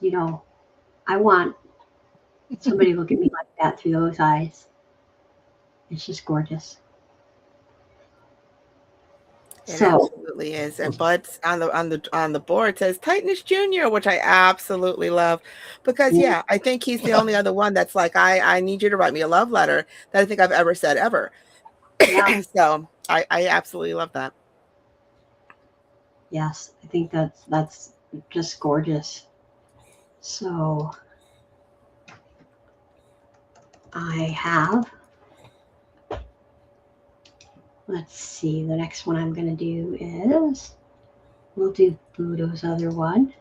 I want somebody to look at me like that through those eyes. It's just gorgeous. It So, absolutely is. And Bud's on the board says Titanus Jr., which I absolutely love because I think he's the only other one that's like, I need you to write me a love letter that I think I've ever said ever. yeah, So I absolutely love that. yes, I think that's just gorgeous. So I have, let's see, the next one I'm going to do is, we'll do Budo's other one.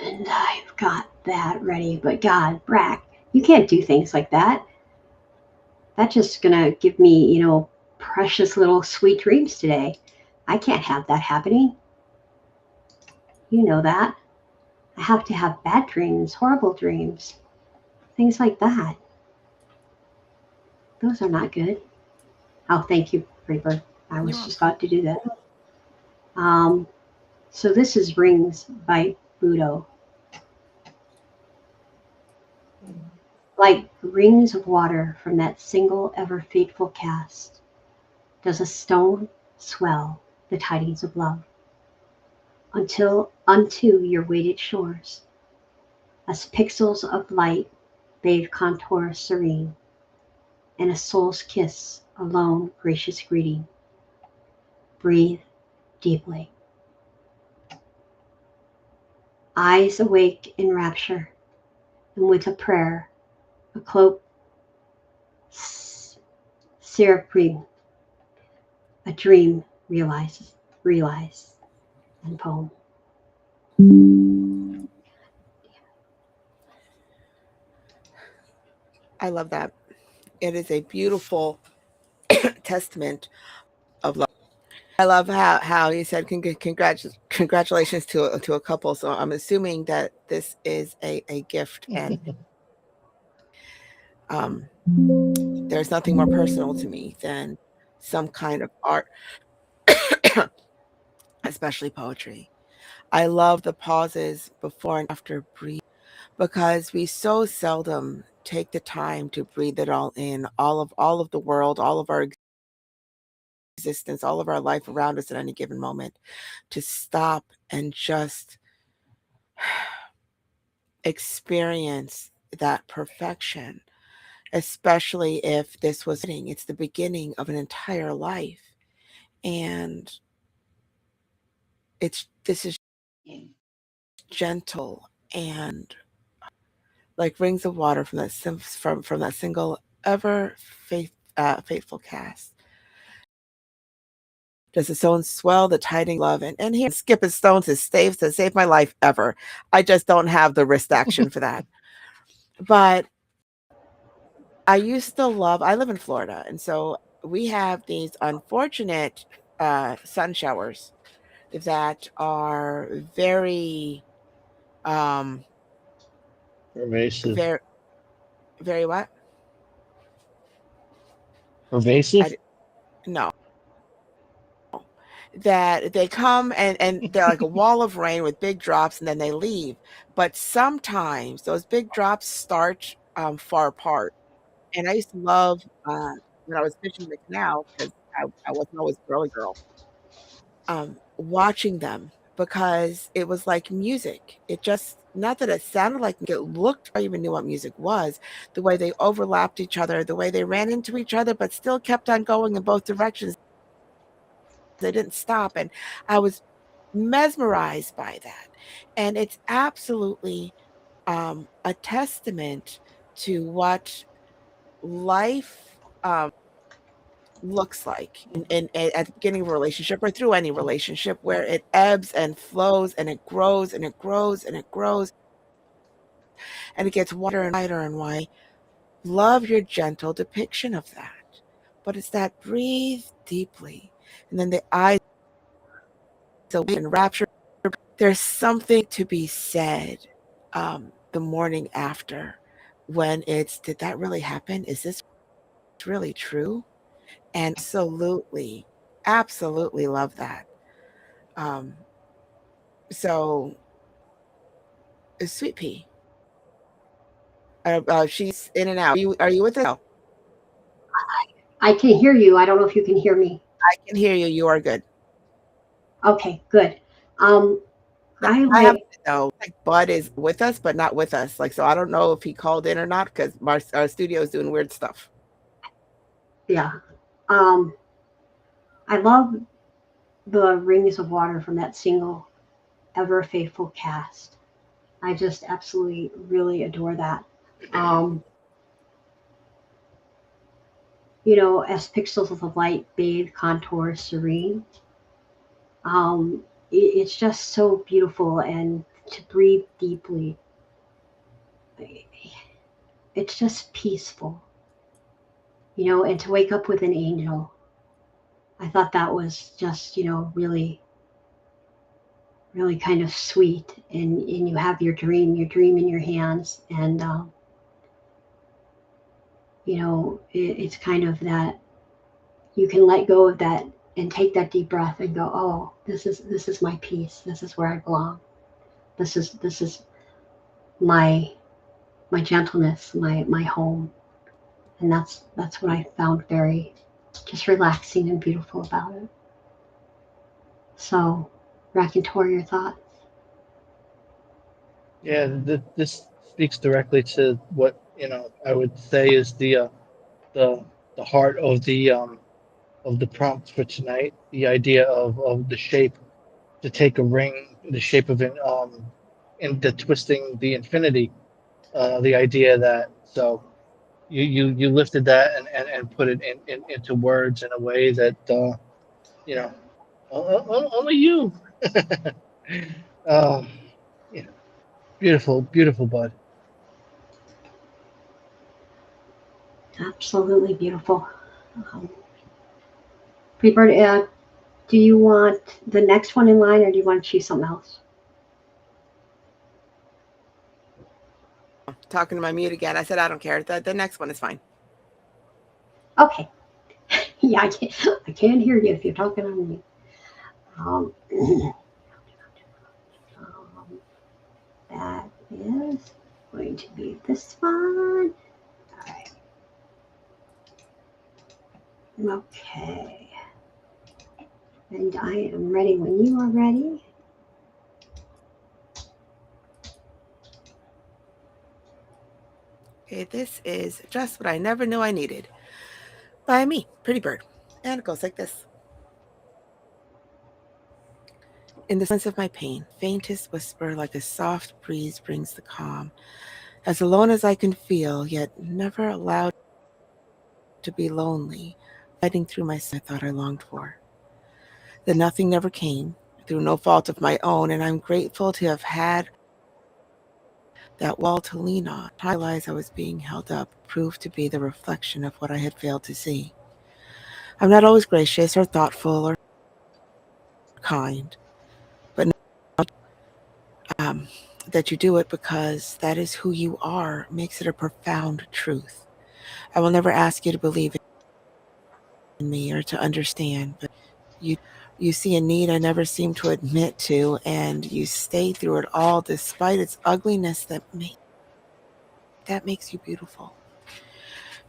And I've got that ready. But God, Brack, you can't do things like that. That's just going to give me, precious little sweet dreams today. I can't have that happening. You know that. I have to have bad dreams, horrible dreams, things like that. Those are not good. Oh, thank you, Reaper. I was just about to do that. So this is Rings by Budo. Like rings of water from that single ever fateful cast, does a stone swell the tidings of love, until unto your weighted shores, as pixels of light bathe contours serene, and a soul's kiss alone gracious greeting. Breathe deeply. Eyes awake in rapture, and with a prayer, a cloak seraphim, a dream realized, and poem. I love that. It is a beautiful testament of love. I love how you said congratulations to a couple. So I'm assuming that this is a gift, and um, there's nothing more personal to me than some kind of art, especially poetry. I love the pauses before and after breathe because we so seldom take the time to breathe it all in, all of the world, all of our existence, all of our life around us at any given moment, to stop and just experience that perfection, especially if this was it's the beginning of an entire life. And this is gentle and like rings of water from from that single ever faithful cast. Does the stone swell the tidings of love? And here, skip a stone to save my life ever. I just don't have the wrist action for that. But I used to love. I live in Florida, and so we have these unfortunate sun showers that are very, um, Pervasive. very, very what? Pervasive? I no, that they come and they're like a wall of rain with big drops, and then they leave. But sometimes those big drops start far apart, and I used to love when I was fishing the canal because I wasn't always a girly girl. Watching them because it was like music. It just not that it sounded like it looked I even knew what music was, the way they overlapped each other, the way they ran into each other, but still kept on going in both directions. They didn't stop. And I was mesmerized by that. And it's absolutely a testament to what life looks like at the beginning of a relationship or through any relationship where it ebbs and flows and it grows and it grows and it grows and it gets wider and wider and wide. Love your gentle depiction of that. But it's that breathe deeply and then the eyes away and rapture. There's something to be said the morning after when it's, did that really happen? Is this really true? And absolutely, absolutely love that. Um, so, Sweet Pea, she's in and out. Are you with us? Oh, I can hear you. I don't know if you can hear me. I can hear you. You are good. Okay, good. Um, Now, I I have like, to know, like, Bud is with us, but not with us. Like, so I don't know if he called in or not because our studio is doing weird stuff. yeah. Um, I love the Rings of Water from that single Ever Faithful cast. I just absolutely really adore that. Um, as pixels of the light bathe contours serene, it's just so beautiful. And to breathe deeply, it's just peaceful, and to wake up with an angel. I thought that was just, really, really kind of sweet. And you have your dream in your hands. And, it's kind of that you can let go of that and take that deep breath and go, oh, this is my peace. This is where I belong. This is my gentleness, my home. And that's what I found very just relaxing and beautiful about it. So, Raconteur, your thoughts? Yeah, this speaks directly to what I would say is the the heart of the prompt for tonight. The idea of the shape to take a ring, the shape of an in the twisting the infinity. The idea that so you lifted that and put it into words in a way that you know only you. um, yeah, beautiful, beautiful, bud. Absolutely beautiful. Um, Freebird, do you want the next one in line, or do you want to choose something else? Talking to my mute again. I said I don't care. The next one is fine. Okay. Yeah, I can't hear you if you're talking on mute. Um, that is going to be this one. All right. Okay. And I am ready when you are ready. Okay, this is Just What I Never Knew I Needed by me, Pretty Bird. And it goes like this. In the silence of my pain, faintest whisper like a soft breeze brings the calm. As alone as I can feel, yet never allowed to be lonely, fighting through my sin I thought I longed for. The nothing never came, through no fault of my own, and I'm grateful to have had that wall to lean on. I realized I was being held up, proved to be the reflection of what I had failed to see. I'm not always gracious or thoughtful or kind, but um, that you do it because that is who you are makes it a profound truth. I will never ask you to believe in me or to understand, but you you see a need I never seem to admit to, and you stay through it all despite its ugliness that makes you beautiful.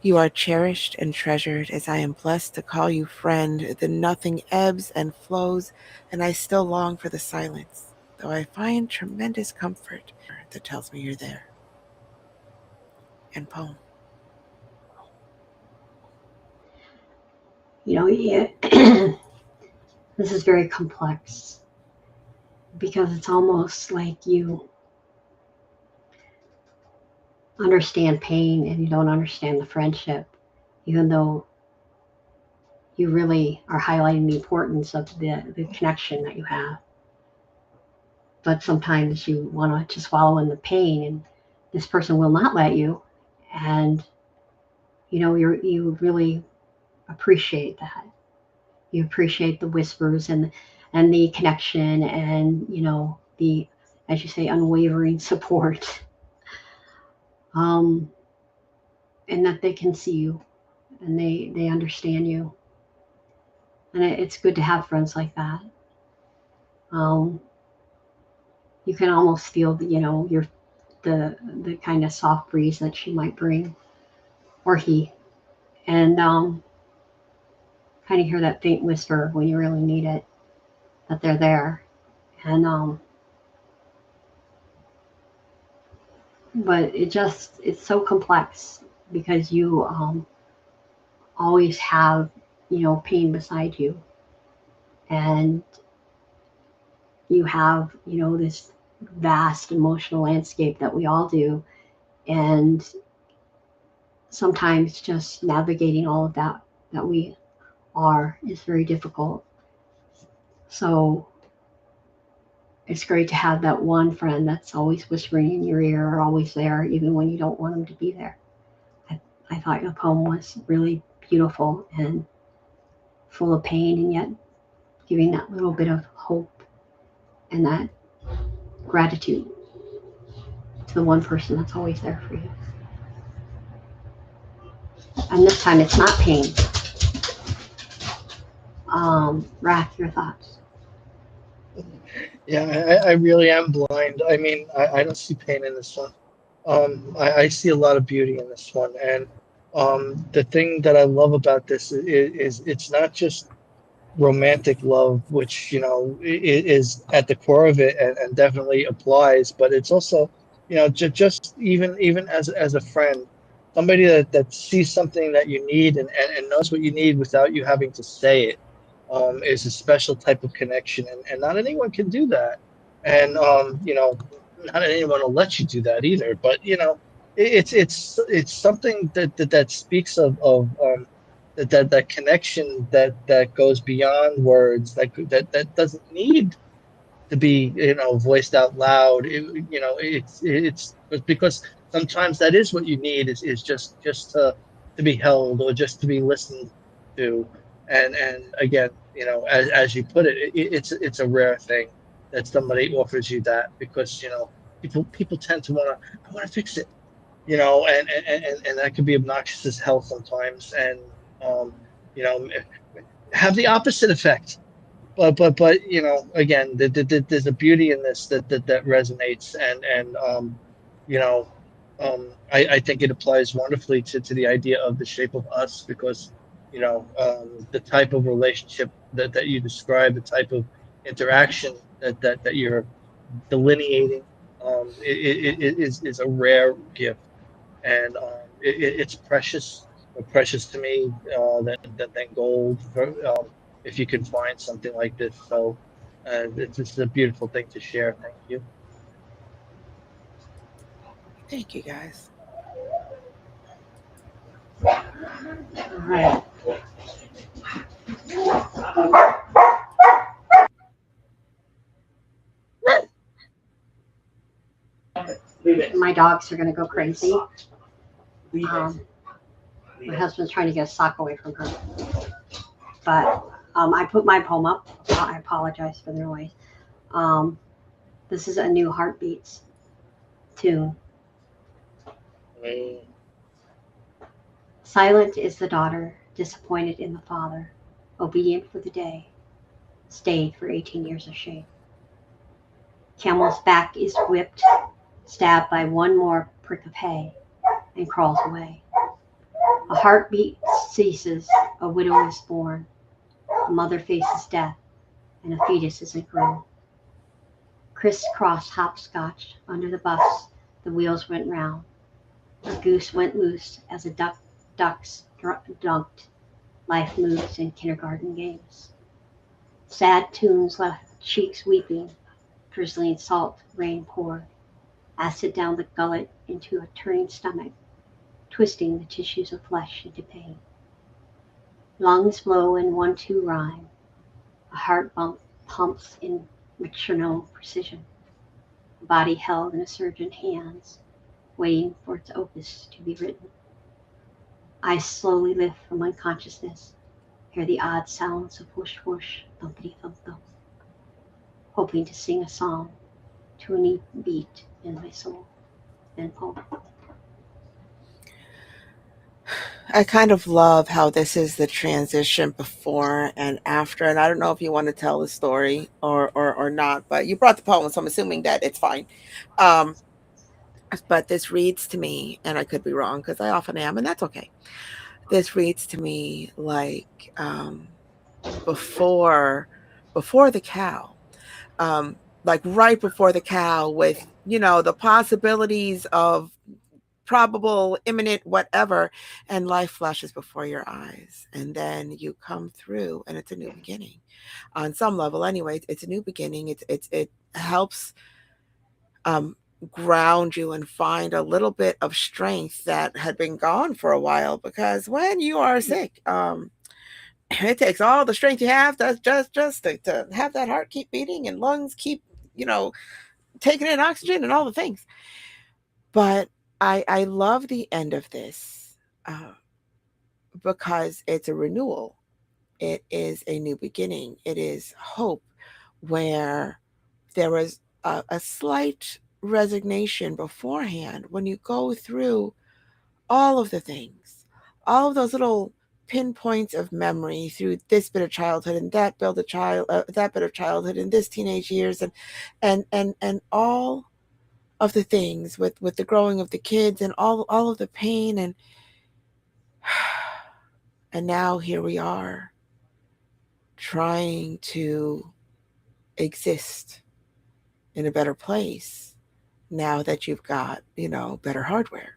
You are cherished and treasured as I am blessed to call you friend. The nothing ebbs and flows, and I still long for the silence, though I find tremendous comfort that tells me you're there. And poem. You know, yeah, this is very complex because it's almost like you understand pain and you don't understand the friendship, even though you really are highlighting the importance of the connection that you have. But sometimes you want to just wallow in the pain, and this person will not let you. And you really appreciate that. You appreciate the whispers and the connection, and the, as you say, unwavering support, um, and that they can see you and they understand you, and it's good to have friends like that. Um, you can almost feel the kind of soft breeze that she might bring, or he, and kind of hear that faint whisper when you really need it, that they're there. And but it's so complex because you always have pain beside you, and you have this vast emotional landscape that we all do, and sometimes just navigating all of that we are is very difficult. So it's great to have that one friend that's always whispering in your ear, or always there even when you don't want them to be there. I thought your poem was really beautiful and full of pain, and yet giving that little bit of hope and that gratitude to the one person that's always there for you. And this time it's not pain. Wrath, your thoughts. Yeah, I really am blind. I mean, I don't see pain in this one. I see a lot of beauty in this one. And the thing that I love about this is it's not just romantic love, which is at the core of it and definitely applies. But it's also, just even as a friend, somebody that sees something that you need and knows what you need without you having to say it, is a special type of connection, and not anyone can do that. And not anyone will let you do that either. But it's something that speaks of that connection that goes beyond words, that doesn't need to be voiced out loud. It's because sometimes that is what you need, is just to to be held or just to be listened to. And again, as you put it, it's a rare thing that somebody offers you that, because people tend to I want to fix it, and that can be obnoxious as hell sometimes, and um, you know have the opposite effect. But again, there's a beauty in this that resonates, and you know I think it applies wonderfully to the idea of the shape of us, because the type of relationship that you describe, the type of interaction that you're delineating, is a rare gift, and it's precious, more precious to me than gold. If you can find something like this, so it's just a beautiful thing to share. Thank you. Thank you guys. All right. My dogs are going to go crazy. Um, my husband's trying to get a sock away from her. But I put my poem up. I apologize for the noise. Um, this is a new Heartbeats tune. Mm. Silent is the daughter, disappointed in the father, obedient for the day, stayed for 18 years of shame. Camel's back is whipped, stabbed by one more prick of hay, and crawls away. A heartbeat ceases, a widow is born, a mother faces death, and a fetus isn't grown. Criss-cross hopscotch under the bus, the wheels went round. A goose went loose as a ducks dunked. Life moves in kindergarten games. Sad tunes left cheeks weeping, drizzling salt rain poured, acid down the gullet into a turning stomach, twisting the tissues of flesh into pain. Lungs blow in 1-2 rhyme, a heart bump pumps in metronome precision, a body held in a surgeon's hands, waiting for its opus to be written. Eyes slowly lift from unconsciousness, hear the odd sounds of whoosh whoosh, thumpity thump thump, hoping to sing a song to a new beat in my soul. Then poem. I kind of love how this is the transition before and after. And I don't know if you want to tell the story or not, but you brought the poem, so I'm assuming that it's fine. Um, but this reads to me, and I could be wrong because I often am, and that's okay. This reads to me like before before the cow. Like right before the cow, with the possibilities of probable, imminent, whatever, and life flashes before your eyes, and then you come through, and it's a new beginning. On some level, anyway, it's a new beginning. It helps um, ground you and find a little bit of strength that had been gone for a while. Because when you are sick, it takes all the strength you have to have that heart keep beating and lungs keep, you know, taking in oxygen and all the things. But I love the end of this uh, because it's a renewal. It is a new beginning. It is hope where there was a slight resignation beforehand when you go through all of the things, all of those little pinpoints of memory through this bit of childhood and that bit of childhood and this teenage years and all of the things with the growing of the kids and all of the pain and now here we are trying to exist in a better place now that you've got better hardware.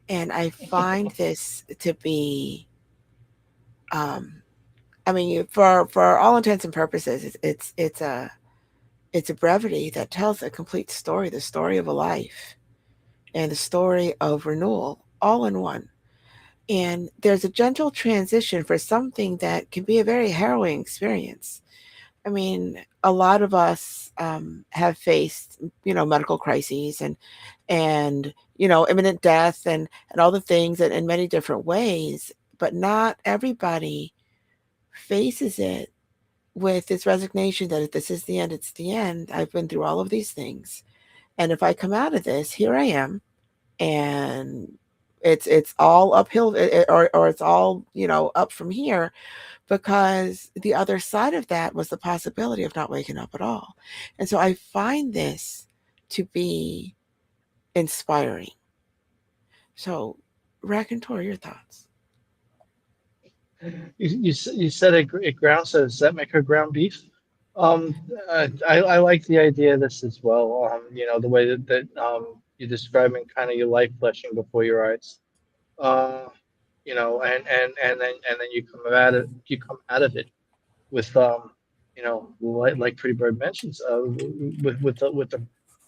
And I find this to be um I mean, for all intents and purposes, it's a brevity that tells a complete story, the story of a life and the story of renewal, all in one. And there's a gentle transition for something that can be a very harrowing experience. I mean, a lot of us have faced, medical crises and imminent death and all the things in many different ways, but not everybody faces it with this resignation that if this is the end, it's the end. I've been through all of these things, and if I come out of this, here I am, and it's all uphill, or it's all up from here, because the other side of that was the possibility of not waking up at all. And so I find this to be inspiring. So, Raconteur, your thoughts? You said it ground. So does that make her ground beef? I like the idea of this as well. The way that you're describing kind of your life flashing before your eyes. Uh, and then you come out of it with like Pretty Bird mentions, with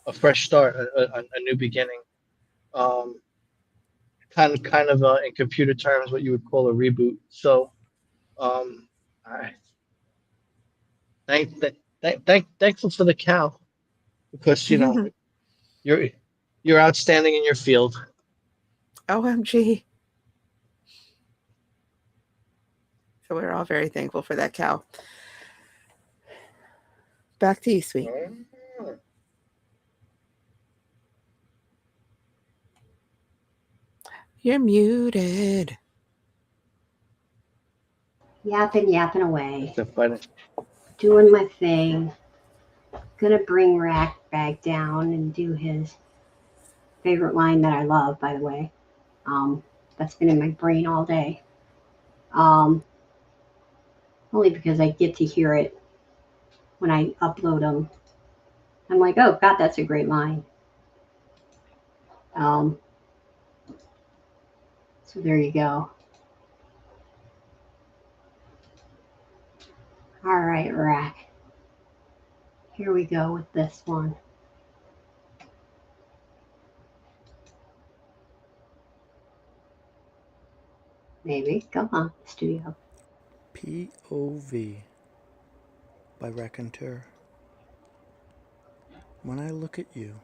a fresh start, a new beginning. Um, kind of in computer terms, what you would call a reboot. So, um, I thankful for the cow because you're you're outstanding in your field. OMG. So we're all very thankful for that cow. Back to you, sweet. You're muted. Yapping away, That's funny. doing my thing. Gonna bring Rack back down and do his favorite line that I love, by the way. Um, that's been in my brain all day. Um, Only because I get to hear it when I upload them. I'm like, oh God, that's a great line. Um, so there you go. All right, Rack. Here we go with this one. Maybe. Come on, studio. POV by Raconteur. When I look at you,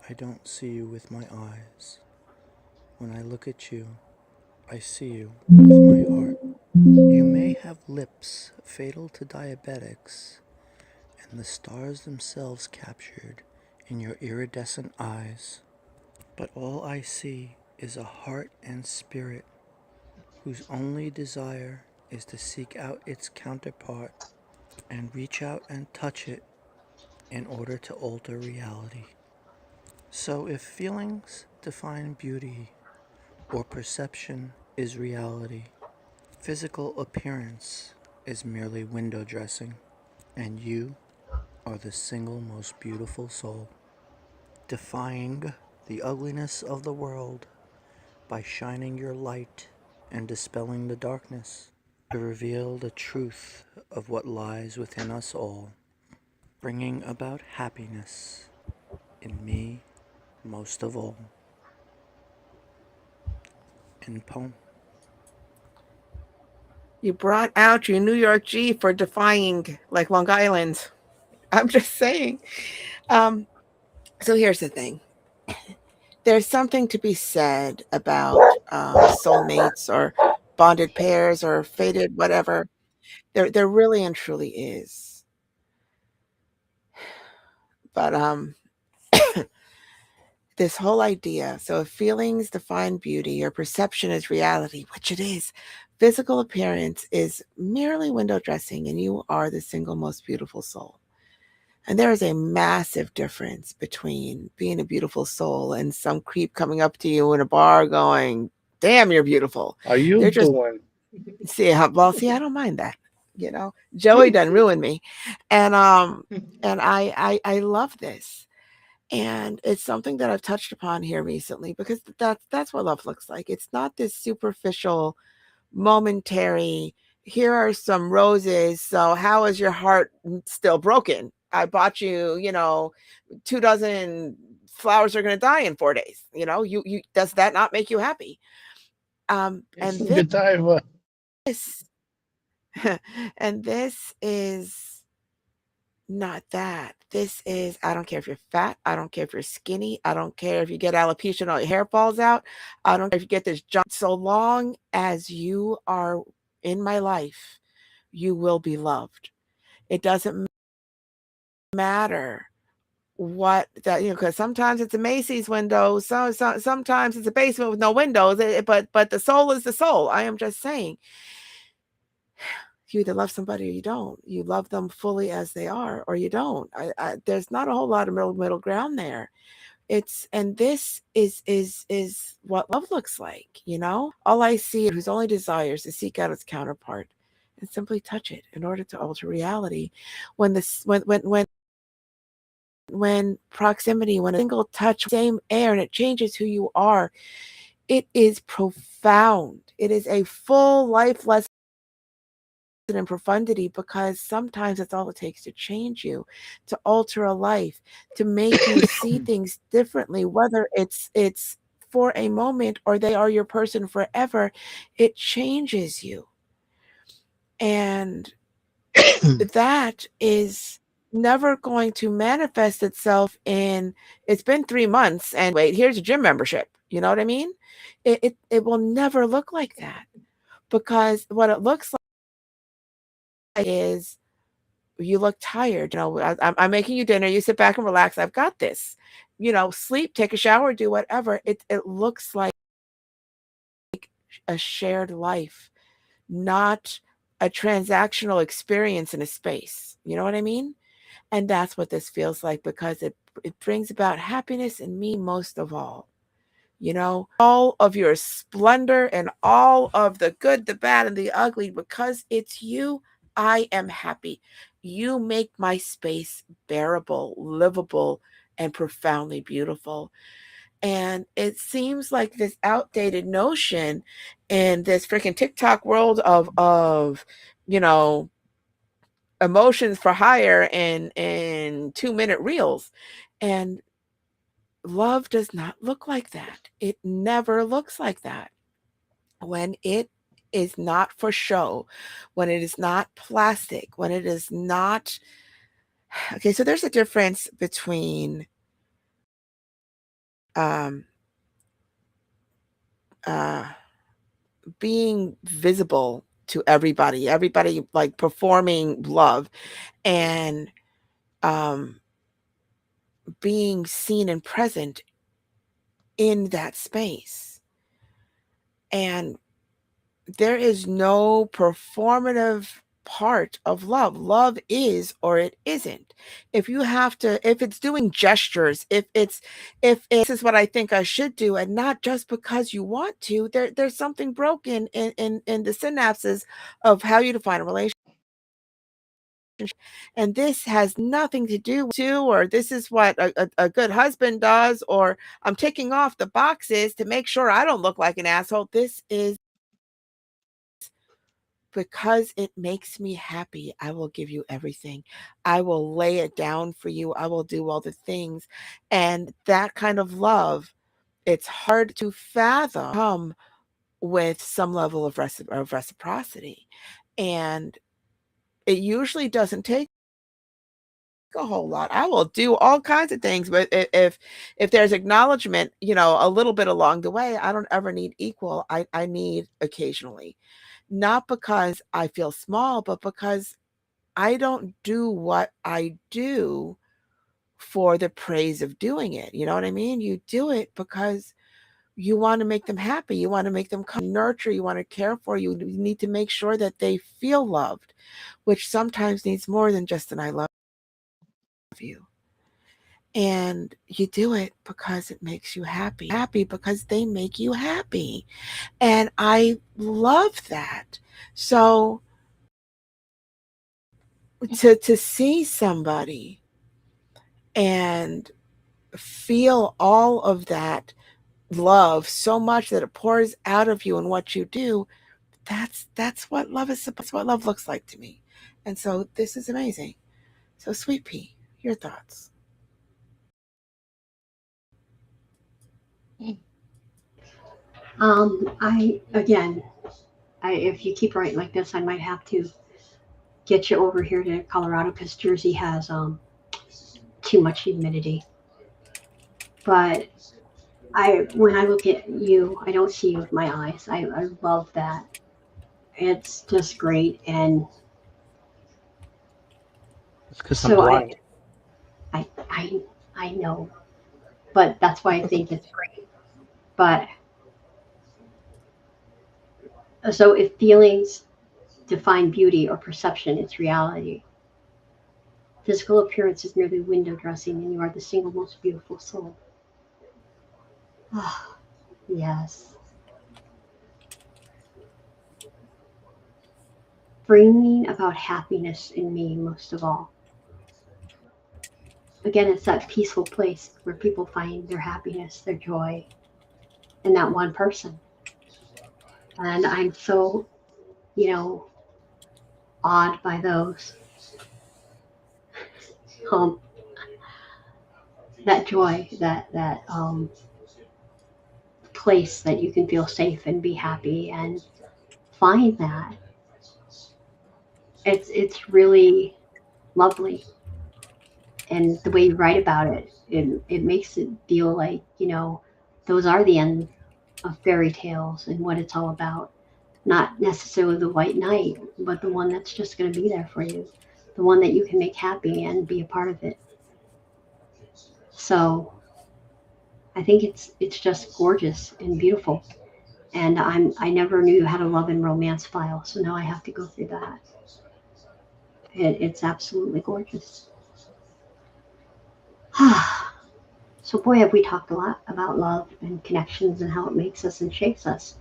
I don't see you with my eyes. When I look at you, I see you with my heart. You may have lips fatal to diabetics, and the stars themselves captured in your iridescent eyes. But all I see is a heart and spirit whose only desire is to seek out its counterpart and reach out and touch it in order to alter reality. So if feelings define beauty or perception is reality, physical appearance is merely window dressing, and you are the single most beautiful soul, defying the ugliness of the world by shining your light and dispelling the darkness to reveal the truth of what lies within us all, bringing about happiness in me most of all. End poem. You brought out your New York G for defying like Long Island. I'm just saying. Um, so here's the thing. There's something to be said about soulmates or bonded pairs or fated whatever. There really and truly is. But this whole idea, so if feelings define beauty or perception is reality, which it is, physical appearance is merely window dressing, and you are the single most beautiful soul. And there is a massive difference between being a beautiful soul and some creep coming up to you in a bar going, damn, you're beautiful. Are you They're just, doing? see, I don't mind that. Joey done ruined me. And I love this. And it's something that I've touched upon here recently, because that's what love looks like. It's not this superficial, momentary, here are some roses, so how is your heart still broken? I bought you, 2 dozen flowers are going to die in 4 days. You does that not make you happy? It's And a good time. this and this is not that. This is, I don't care if you're fat. I don't care if you're skinny. I don't care if you get alopecia and all your hair falls out. I don't care if you get this junk. So long as you are in my life, you will be loved. It doesn't matter what that, because sometimes it's a Macy's window, sometimes it's a basement with no windows, but the soul is the soul. I am just saying, you either love somebody or you don't. You love them fully as they are, or you don't. There's not a whole lot of middle ground there. It's and this is what love looks like. All I see whose only desires to seek out its counterpart and simply touch it in order to alter reality. When proximity, when a single touch, same air, and it changes who you are, it is profound. It is a full life lesson in profundity, because sometimes that's all it takes to change you, to alter a life, to make you see things differently, whether it's for a moment or they are your person forever. It changes you. And that is never going to manifest itself in, it's been 3 months and wait, here's a gym membership. You know what I mean? It will never look like that, because what it looks like is, you look tired. I'm making you dinner. You sit back and relax. I've got this. Sleep, take a shower, do whatever. It looks like a shared life, not a transactional experience in a space. You know what I mean? And that's what this feels like, because it brings about happiness in me most of all. All of your splendor and all of the good, the bad, and the ugly, because it's you, I am happy. You make my space bearable, livable, and profoundly beautiful. And it seems like this outdated notion in this freaking TikTok world of you know, emotions for hire in 2-minute reels. And love does not look like that. It never looks like that. When it is not for show, when it is not plastic, when it is not. Okay, so there's a difference between um, uh, being visible to everybody like performing love, and um, being seen and present in that space. And there is no performative part of love. Love is or it isn't. If it's doing gestures, if this is what I think I should do, and not just because you want to, there's something broken in the synapses of how you define a relationship. And this has nothing to do with you, or this is what a good husband does, or I'm ticking off the boxes to make sure I don't look like an asshole. This is because it makes me happy. I will give you everything. I will lay it down for you. I will do all the things. And that kind of love, it's hard to fathom with some level of reciprocity. And it usually doesn't take a whole lot. I will do all kinds of things, but if there's acknowledgement, a little bit along the way, I don't ever need equal. I need occasionally. Not because I feel small, but because I don't do what I do for the praise of doing it. You know what I mean? You do it because you want to make them happy. You want to make them nurture. You want to care for you. You need to make sure that they feel loved, which sometimes needs more than just an I love you. And you do it because it makes you happy. Happy because they make you happy. And I love that. So to see somebody and feel all of that love so much that it pours out of you and what you do, that's what love is. That's what love looks like to me. And so this is amazing. So Sweet Pea, your thoughts? I again, if you keep writing like this, I might have to get you over here to Colorado because Jersey has too much humidity. But when I look at you, I don't see you with my eyes. I love that. It's just great, and It's because I'm so blind. I, I, I know, but that's why I think it's great. But so if feelings define beauty or perception, it's reality. Physical appearance is merely window dressing, and you are the single most beautiful soul. Ah, yes. Bringing about happiness in me most of all. Again, it's that peaceful place where people find their happiness, their joy in that one person. And I'm so, you know, awed by those. Um, that joy, that place that you can feel safe and be happy and find that. It's really lovely, and the way you write about it, it makes it feel like those are the end of fairy tales and what it's all about. Not necessarily the white knight, but the one that's just going to be there for you, the one that you can make happy and be a part of it. So I think it's just gorgeous and beautiful. And I never knew how to love and romance file, so now I have to go through that. It's absolutely gorgeous. So boy, have we talked a lot about love and connections and how it makes us and shapes us.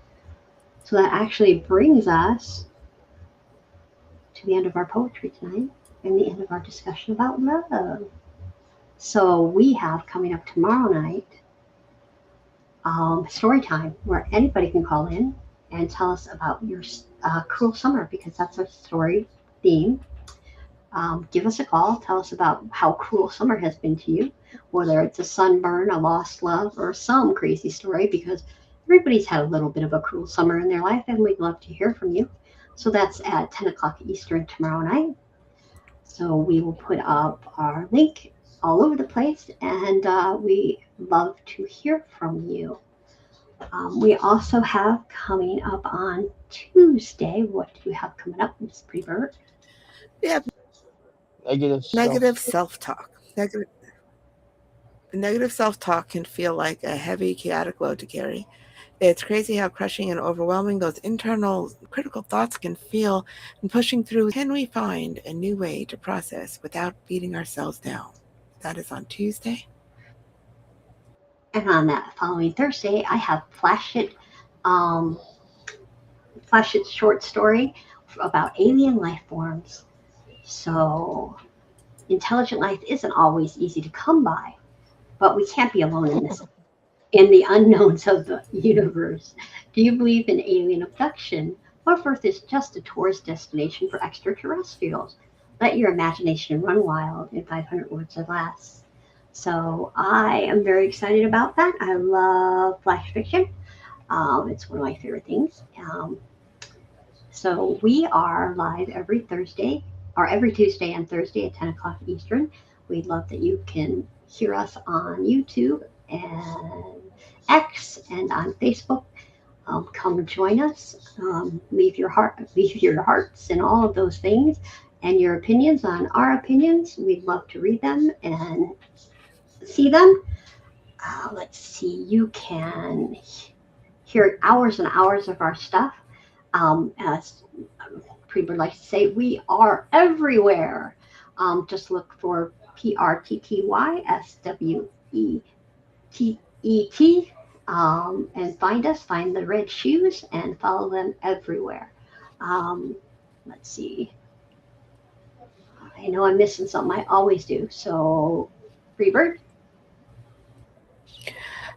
So that actually brings us to the end of our poetry tonight and the end of our discussion about love. So we have coming up tomorrow night story time where anybody can call in and tell us about your cruel summer because that's our story theme. Give us a call. Tell us about how cruel summer has been to you, whether it's a sunburn, a lost love, or some crazy story, because everybody's had a little bit of a cruel summer in their life, and we'd love to hear from you. So that's at 10 o'clock Eastern tomorrow night. So we will put up our link all over the place, and we love to hear from you. We also have coming up on Tuesday. What do we have coming up, Miss Preebird? We have Negative negative self. self-talk. Negative self-talk can feel like a heavy, chaotic load to carry. It's crazy how crushing and overwhelming those internal critical thoughts can feel, and pushing through. Can we find a new way to process without beating ourselves down? That is on Tuesday. And on that following Thursday, I have um, Flash It short story about alien life forms. So intelligent life isn't always easy to come by, but we can't be alone in this. In the unknowns of the universe. Do you believe in alien abduction? Or if Earth is just a tourist destination for extraterrestrials? Let your imagination run wild in 500 words or less. So I am very excited about that. I love flash fiction. It's one of my favorite things. So we are live every Thursday or every Tuesday and Thursday at 10 o'clock Eastern. We'd love that you can hear us on YouTube and X and on Facebook. Come join us. Leave your hearts and all of those things and your opinions on our opinions. We'd love to read them and see them. Let's see. You can hear hours and hours of our stuff. As Pre would like to say, we are everywhere. Just look for PRTTYSWETT and find us, find the red shoes, and follow them everywhere. Um, let's see. I know I'm missing something. I always do. So, Freebird,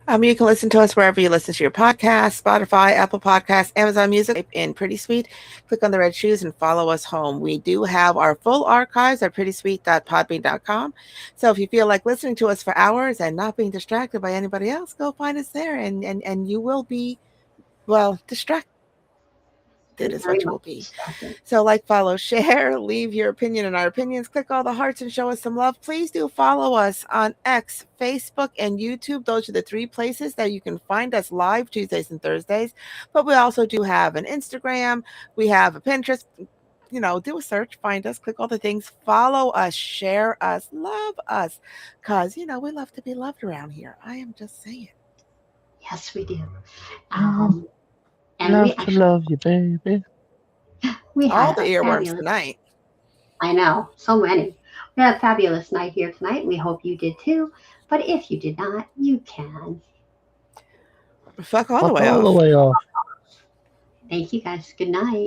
You can listen to us wherever you listen to your podcast, Spotify, Apple Podcasts, Amazon Music, in Pretty Sweet. Click on the red shoes and follow us home. We do have our full archives at prettysweet.podbean.com. So if you feel like listening to us for hours and not being distracted by anybody else, go find us there and you will be, well, distracted. distracted is Very what you much will be. distracted. So like, follow, share, leave your opinion in our opinions, click all the hearts and show us some love. Please do follow us on X, Facebook, and YouTube. Those are the 3 places that you can find us live Tuesdays and Thursdays. But we also do have an Instagram. We have a Pinterest. Do a search, find us, click all the things, follow us, share us, love us, because, we love to be loved around here. I am just saying. Yes, we do. Mm, And we love to actually love you, baby. we All had the a earworms fabulous. tonight. I know, so many. We had a fabulous night here tonight. We hope you did too. But if you did not, you can. Fuck all the Fuck way all the off. way off. Thank you guys. Good night.